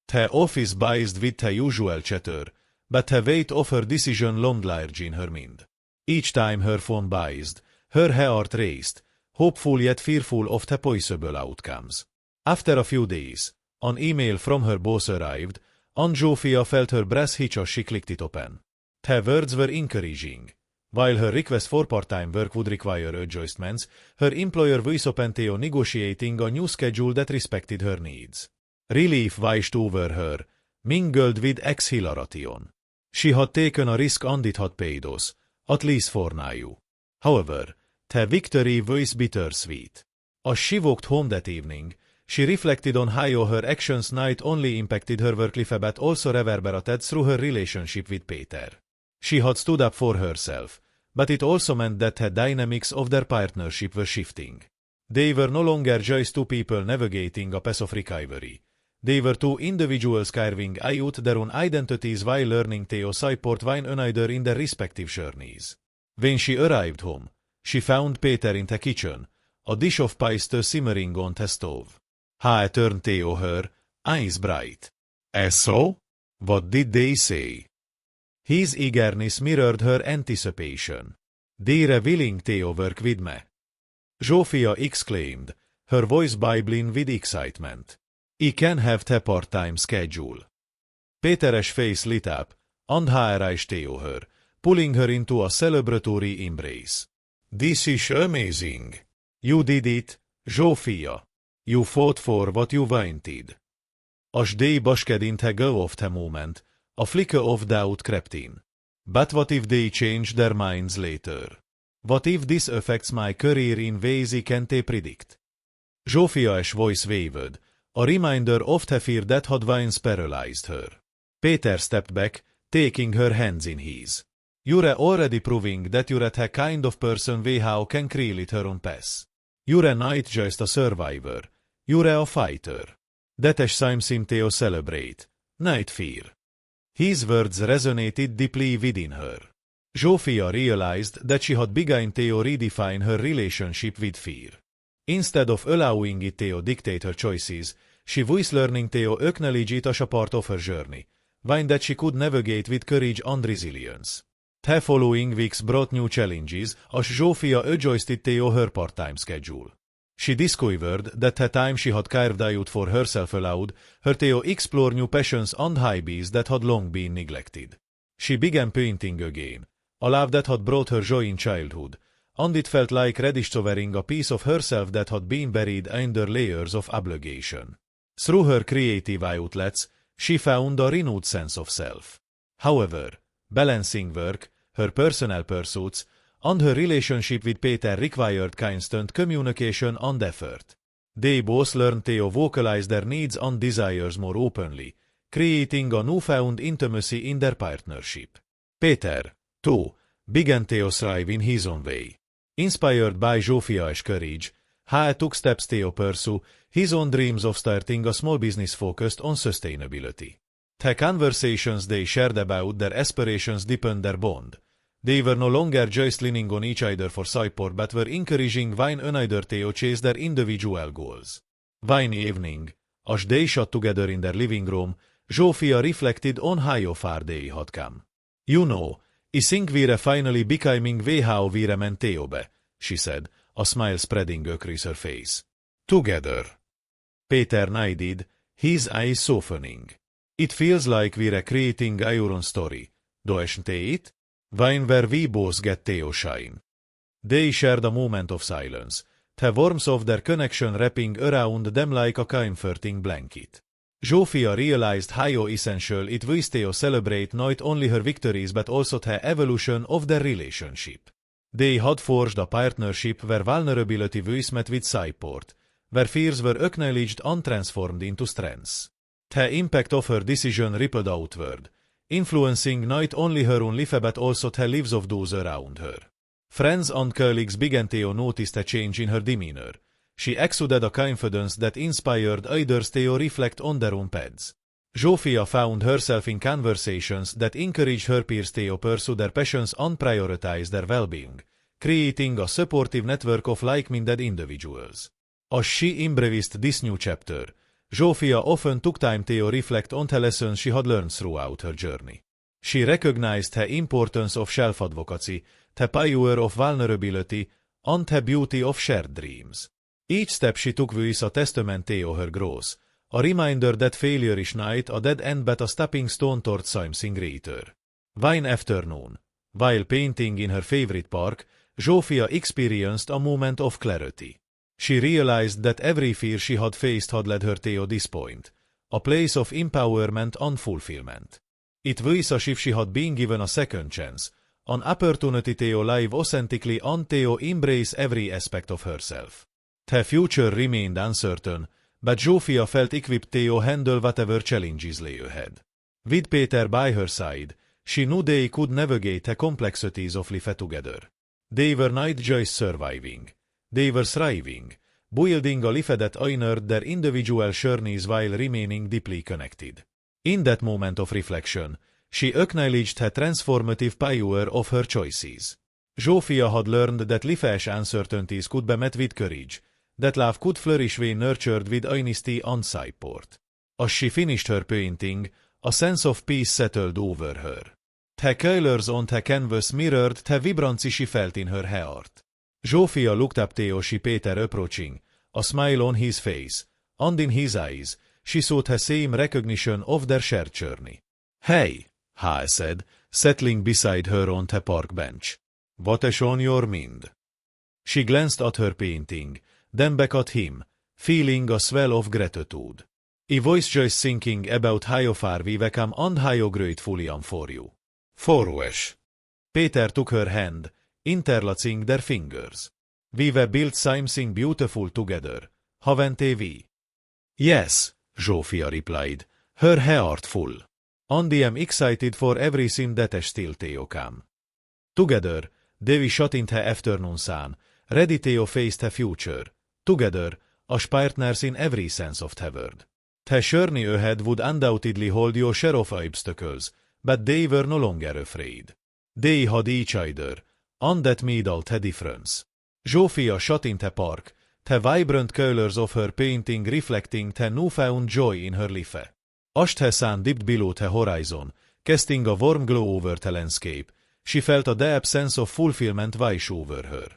The office buzzed with the usual chatter, but the weight of her decision loomed large in her mind. Each time her phone buzzed, her heart raced, hopeful yet fearful of the possible outcomes. After a few days, an email from her boss arrived, and Zsófia felt her breath hitch as she clicked it open. The words were encouraging. While her request for part-time work would require adjustments, her employer was open to negotiating a new schedule that respected her needs. Relief washed over her, mingled with exhilaration. She had taken a risk and it had paid off, at least for now. However, the victory was bittersweet. As she walked home that evening, she reflected on how her actions not only impacted her work life but also reverberated through her relationship with Peter. She had stood up for herself, but it also meant that the dynamics of their partnership were shifting. They were no longer just two people navigating a path of recovery. They were two individuals carving out their own identities while learning to support one another in their respective journeys. When she arrived home, she found Peter in the kitchen, a dish of pasta simmering on the stove. He turned to her, eyes bright. "So? What did they say?" His eagerness mirrored her anticipation. "They're willing to work with me," Zsófia exclaimed, her voice bubbling with excitement. "I can have the part-time schedule." Peter's face lit up, and he rushed to her, pulling her into a celebratory embrace. "This is amazing. You did it, Zsófia. You fought for what you wanted." As they basked in the glow of the moment, a flicker of doubt crept in. But what if they changed their minds later? What if this affects my career in ways I can't predict? Zsófia's voice wavered, a reminder of the fear that had once paralyzed her. Peter stepped back, taking her hands in his. "You're already proving that you're the kind of person who can create her own path. You're not just a survivor, you're a fighter. That is something to celebrate, not fear." His words resonated deeply within her. Zsófia realized that she had begun to redefine her relationship with fear. Instead of allowing it to dictate her choices, she was learning to acknowledge it as a part of her journey, one that she could navigate with courage and resilience. The following weeks brought new challenges as Zsófia adjusted to her part-time schedule. She discovered that the time she had carved out for herself allowed her to explore new passions and hobbies that had long been neglected. She began painting again, a love that had brought her joy in childhood, and it felt like rediscovering a piece of herself that had been buried under layers of obligation. Through her creative outlets, she found a renewed sense of self. However, balancing work, her personal pursuits, and her relationship with Peter required constant communication and effort. They both learned to vocalize their needs and desires more openly, creating a newfound intimacy in their partnership. Peter, too, began to thrive in his own way. Inspired by Zsófia's courage, he took steps to pursue his own dreams of starting a small business focused on sustainability. The conversations they shared about their aspirations deepened their bond. They were no longer just leaning on each other for support but were encouraging one another to chase their individual goals. One evening, as they sat together in their living room, Zsófia reflected on how far they had come. "You know, I think we're finally becoming how we're meant to be," she said, a smile spreading across her face. "Together." Peter nodded, his eyes softening. "It feels like we're creating our own story, doesn't it? One where we both get to shine." They shared a moment of silence, the warmth of their connection wrapping around them like a comforting blanket. Zsófia realized how essential it was to celebrate not only her victories but also the evolution of their relationship. They had forged a partnership where vulnerability was met with support, where fears were acknowledged and transformed into strengths. The impact of her decision rippled outward, influencing not only her own life but also the lives of those around her. Friends and colleagues began to notice a change in her demeanor. She exuded a confidence that inspired others to reflect on their own paths. Zsófia found herself in conversations that encouraged her peers to pursue their passions and prioritize their well-being, creating a supportive network of like-minded individuals. As she embraced this new chapter, Zsófia often took time to reflect on the lessons she had learned throughout her journey. She recognized the importance of self-advocacy, the power of vulnerability, and the beauty of shared dreams. Each step she took was a testament to her growth, a reminder that failure is not a dead end but a stepping stone towards something greater. One afternoon, while painting in her favorite park, Zsófia experienced a moment of clarity. She realized that every fear she had faced had led her to this point, a place of empowerment and fulfillment. It was as if she had been given a second chance, an opportunity to live authentically and to embrace every aspect of herself. The future remained uncertain, but Zsófia felt equipped to handle whatever challenges lay ahead. With Péter by her side, she knew they could navigate the complexities of life together. They were not just surviving. They were thriving, building a life that honored their individual journeys while remaining deeply connected. In that moment of reflection, she acknowledged the transformative power of her choices. Zsófia had learned that life's uncertainties could be met with courage, that love could flourish when nurtured with honesty and support. As she finished her painting, a sense of peace settled over her. The colors on the canvas mirrored the vibrancy she felt in her heart. Zsófia looked up to see Péter approaching, a smile on his face, and in his eyes, she saw the same recognition of their shared journey. "Hey," he said, settling beside her on the park bench. "What is on your mind?" She glanced at her painting, then back at him, feeling a swell of gratitude. "I was just thinking about how far we've come and how grateful I am for you." "Forward." Péter took her hand, interlacing their fingers. "We've built something beautiful together, haven't we?" "Yes," Zsófia replied, her heart full. "And I am excited for everything that is still to come." Together, they sat in the afternoon sun, ready to face the future. Together, as partners in every sense of the word. The journey ahead would undoubtedly hold your share of obstacles, but they were no longer afraid. They had each other, and that made all the difference. Zsófia sat in the park, the vibrant colors of her painting reflecting the newfound joy in her life. As the sun dipped below the horizon, casting a warm glow over the landscape, she felt a deep sense of fulfillment wash over her.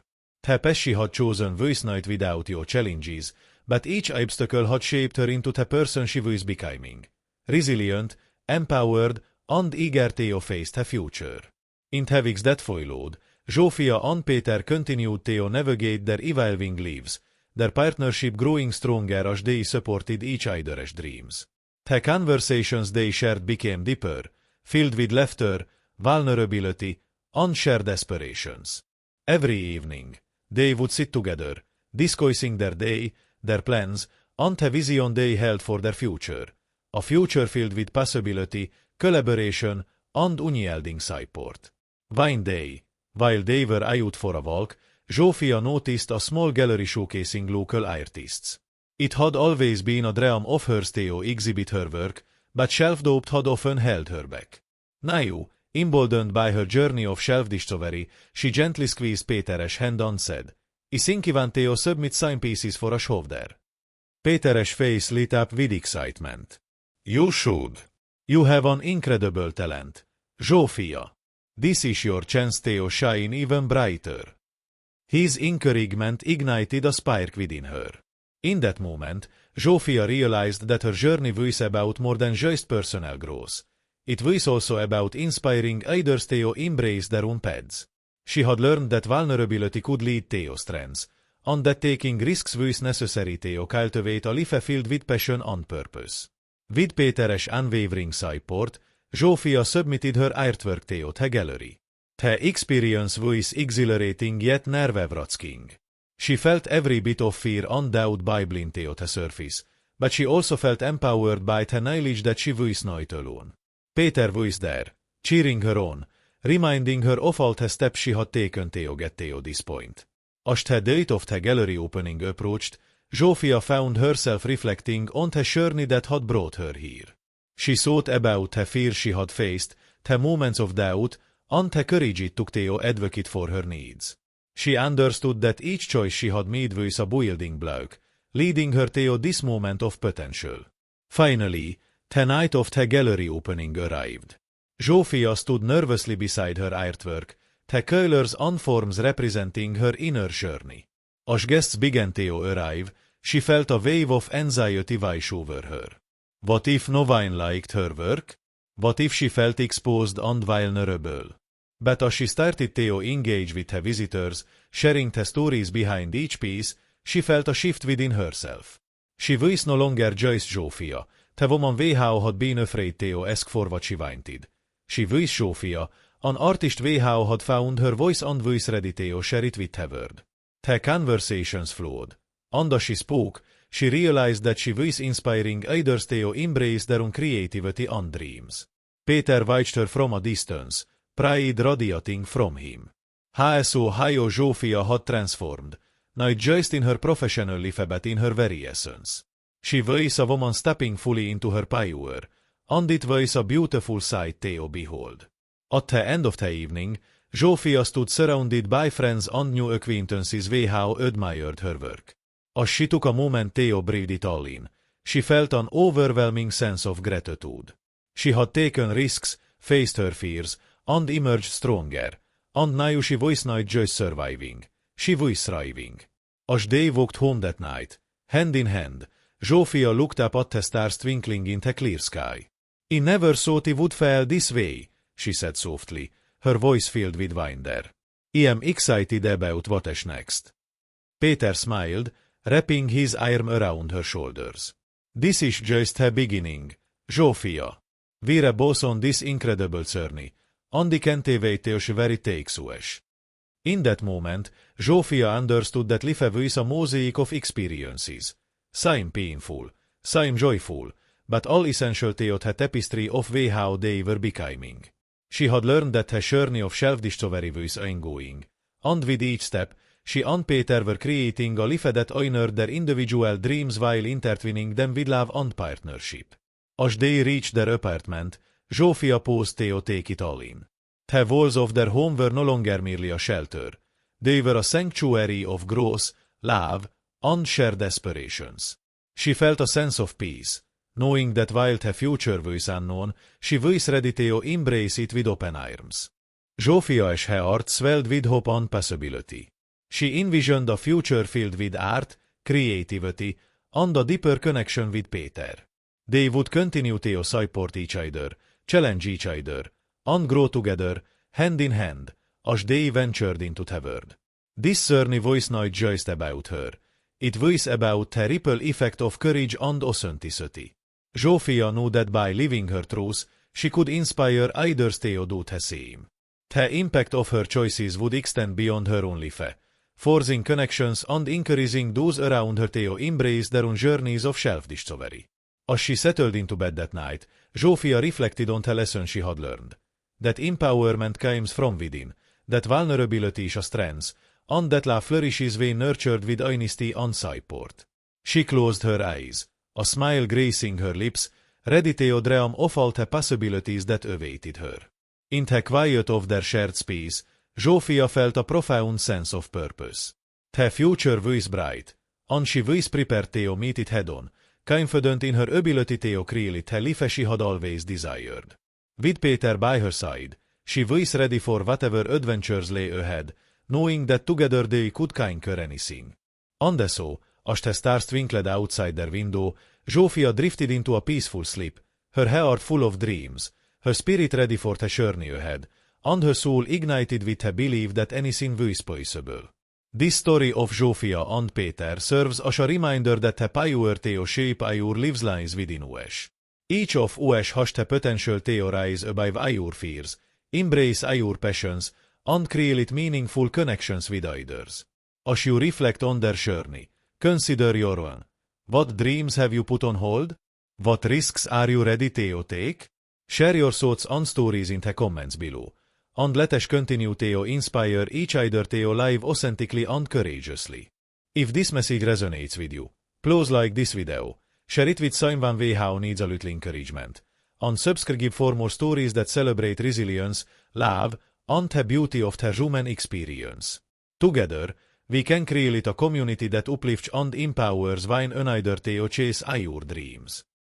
The path she had chosen was not without your challenges, but each obstacle had shaped her into the person she was becoming. Resilient, empowered, and eager to face the future. In the weeks that followed, Zsófia and Péter continued to navigate their evolving lives, their partnership growing stronger as they supported each other's dreams. The conversations they shared became deeper, filled with laughter, vulnerability, and shared aspirations. Every evening, they would sit together, discussing their day, their plans, and the vision they held for their future, a future filled with possibility, collaboration, and unyielding support. One day, while they were out for a walk, Zsófia noticed a small gallery showcasing local artists. It had always been a dream of hers to exhibit her work, but self-doubt had often held her back. Now, emboldened by her journey of self-discovery, she gently squeezed Péteres hand and said, "I think I want to submit some pieces for a show there." Péteres face lit up with excitement. "You should. You have an incredible talent, Zsófia. This is your chance to shine even brighter." His encouragement ignited a spark within her. In that moment, Zsófia realized that her journey was about more than just personal growth. It was also about inspiring others to embrace their own paths. She had learned that vulnerability could lead to strength, and that taking risks was necessary to cultivate a life filled with passion and purpose. With Péteres unwavering support, Zsófia submitted her artwork to the gallery. The experience was exhilarating yet nerve-wracking. She felt every bit of fear and doubt bubbling to the surface, but she also felt empowered by the knowledge that she was not alone. Péter was there, cheering her on, reminding her of all the steps she had taken to get to this point. As the date of the gallery opening approached, Zsófia found herself reflecting on the journey that had brought her here. She thought about the fear she had faced, the moments of doubt, and the courage it took to advocate for her needs. She understood that each choice she had made was a building block, leading her to this moment of potential. Finally, the night of the gallery opening arrived. Zsófia stood nervously beside her artwork, the colors and forms representing her inner journey. As guests began to arrive, she felt a wave of anxiety wash over her. What if no one liked her work? What if she felt exposed and vulnerable? But as she started to engage with her visitors, sharing the stories behind each piece, she felt a shift within herself. She was no longer just Zsófia, the woman who had been afraid to ask for what she wanted. She was Zsófia, an artist who had found her voice and was ready to share it with the world. The conversations flowed, and as she spoke, she realized that she was inspiring others to embrace their own creativity and dreams. Peter watched her from a distance, pride radiating from him. How Zsófia had transformed, not just in her professional life but in her very essence. She was a woman stepping fully into her power, and it was a beautiful sight to behold. At the end of the evening, Zsófia stood surrounded by friends and new acquaintances who admired her work. As she took a moment to breathe it all in, she felt an overwhelming sense of gratitude. She had taken risks, faced her fears, and emerged stronger, and now she was not just surviving, she was thriving. As they walked home that night, hand in hand, Zsófia looked up at the stars twinkling in the clear sky. "I never thought it would feel this way," she said softly, her voice filled with wonder. "I am excited about what is next." Peter smiled, wrapping his arm around her shoulders. "This is just the beginning, Zsófia. We're both on this incredible journey, and I can't wait till where it takes us." In that moment, Zsófia understood that life was a mosaic of experiences, some painful, some joyful, but all essential to the tapestry of how they were becoming. She had learned that her journey of self-discovery was ongoing, and with each step, she and Peter were creating a life that honored their individual dreams while intertwining them with love and partnership. As they reached their apartment, Zsófia paused to take it all in. The walls of their home were no longer merely a shelter. They were a sanctuary of growth, love, and shared aspirations. She felt a sense of peace, knowing that while the future was unknown, she was ready to embrace it with open arms. Zsófia's heart swelled with hope and possibility. She envisioned a future filled with art, creativity, and a deeper connection with Peter. They would continue to support each other, challenge each other, and grow together, hand in hand, as they ventured into the world. This journey was not just about her. It was about the ripple effect of courage and authenticity. Zsófia knew that by living her truth, she could inspire others to do the same. The impact of her choices would extend beyond her own life, forcing connections and encouraging those around her to embrace their own journeys of self-discovery. As she settled into bed that night, Zsófia reflected on the lesson she had learned. That empowerment comes from within, that vulnerability is a strength, and that love flourishes when nurtured with honesty and support. She closed her eyes, a smile gracing her lips, ready to dream of all the possibilities that awaited her. In the quiet of their shared space, Zsófia felt a profound sense of purpose. The future was bright, and she was prepared to meet it head-on, confident in her ability to create the life she had always desired. With Peter by her side, she was ready for whatever adventures lay ahead, knowing that together they could conquer anything. And so, as the stars twinkled outside their window, Zsófia drifted into a peaceful sleep, her heart full of dreams, her spirit ready for the journey ahead, and her soul ignited with a belief that anything was possible. This story of Zsófia and Peter serves as a reminder that the power to shape our lives lies within us. Each of us has the potential to rise above our fears, embrace our passions, and create meaningful connections with others. As you reflect on their journey, consider your own. What dreams have you put on hold? What risks are you ready to take? Share your thoughts and stories in the comments below, and let us continue to inspire each other to live authentically and courageously. If this message resonates with you, please like this video, share it with someone who needs a little encouragement, and subscribe for more stories that celebrate resilience, love, and the beauty of the human experience. Together, we can create a community that uplifts and empowers one another to chase your dreams.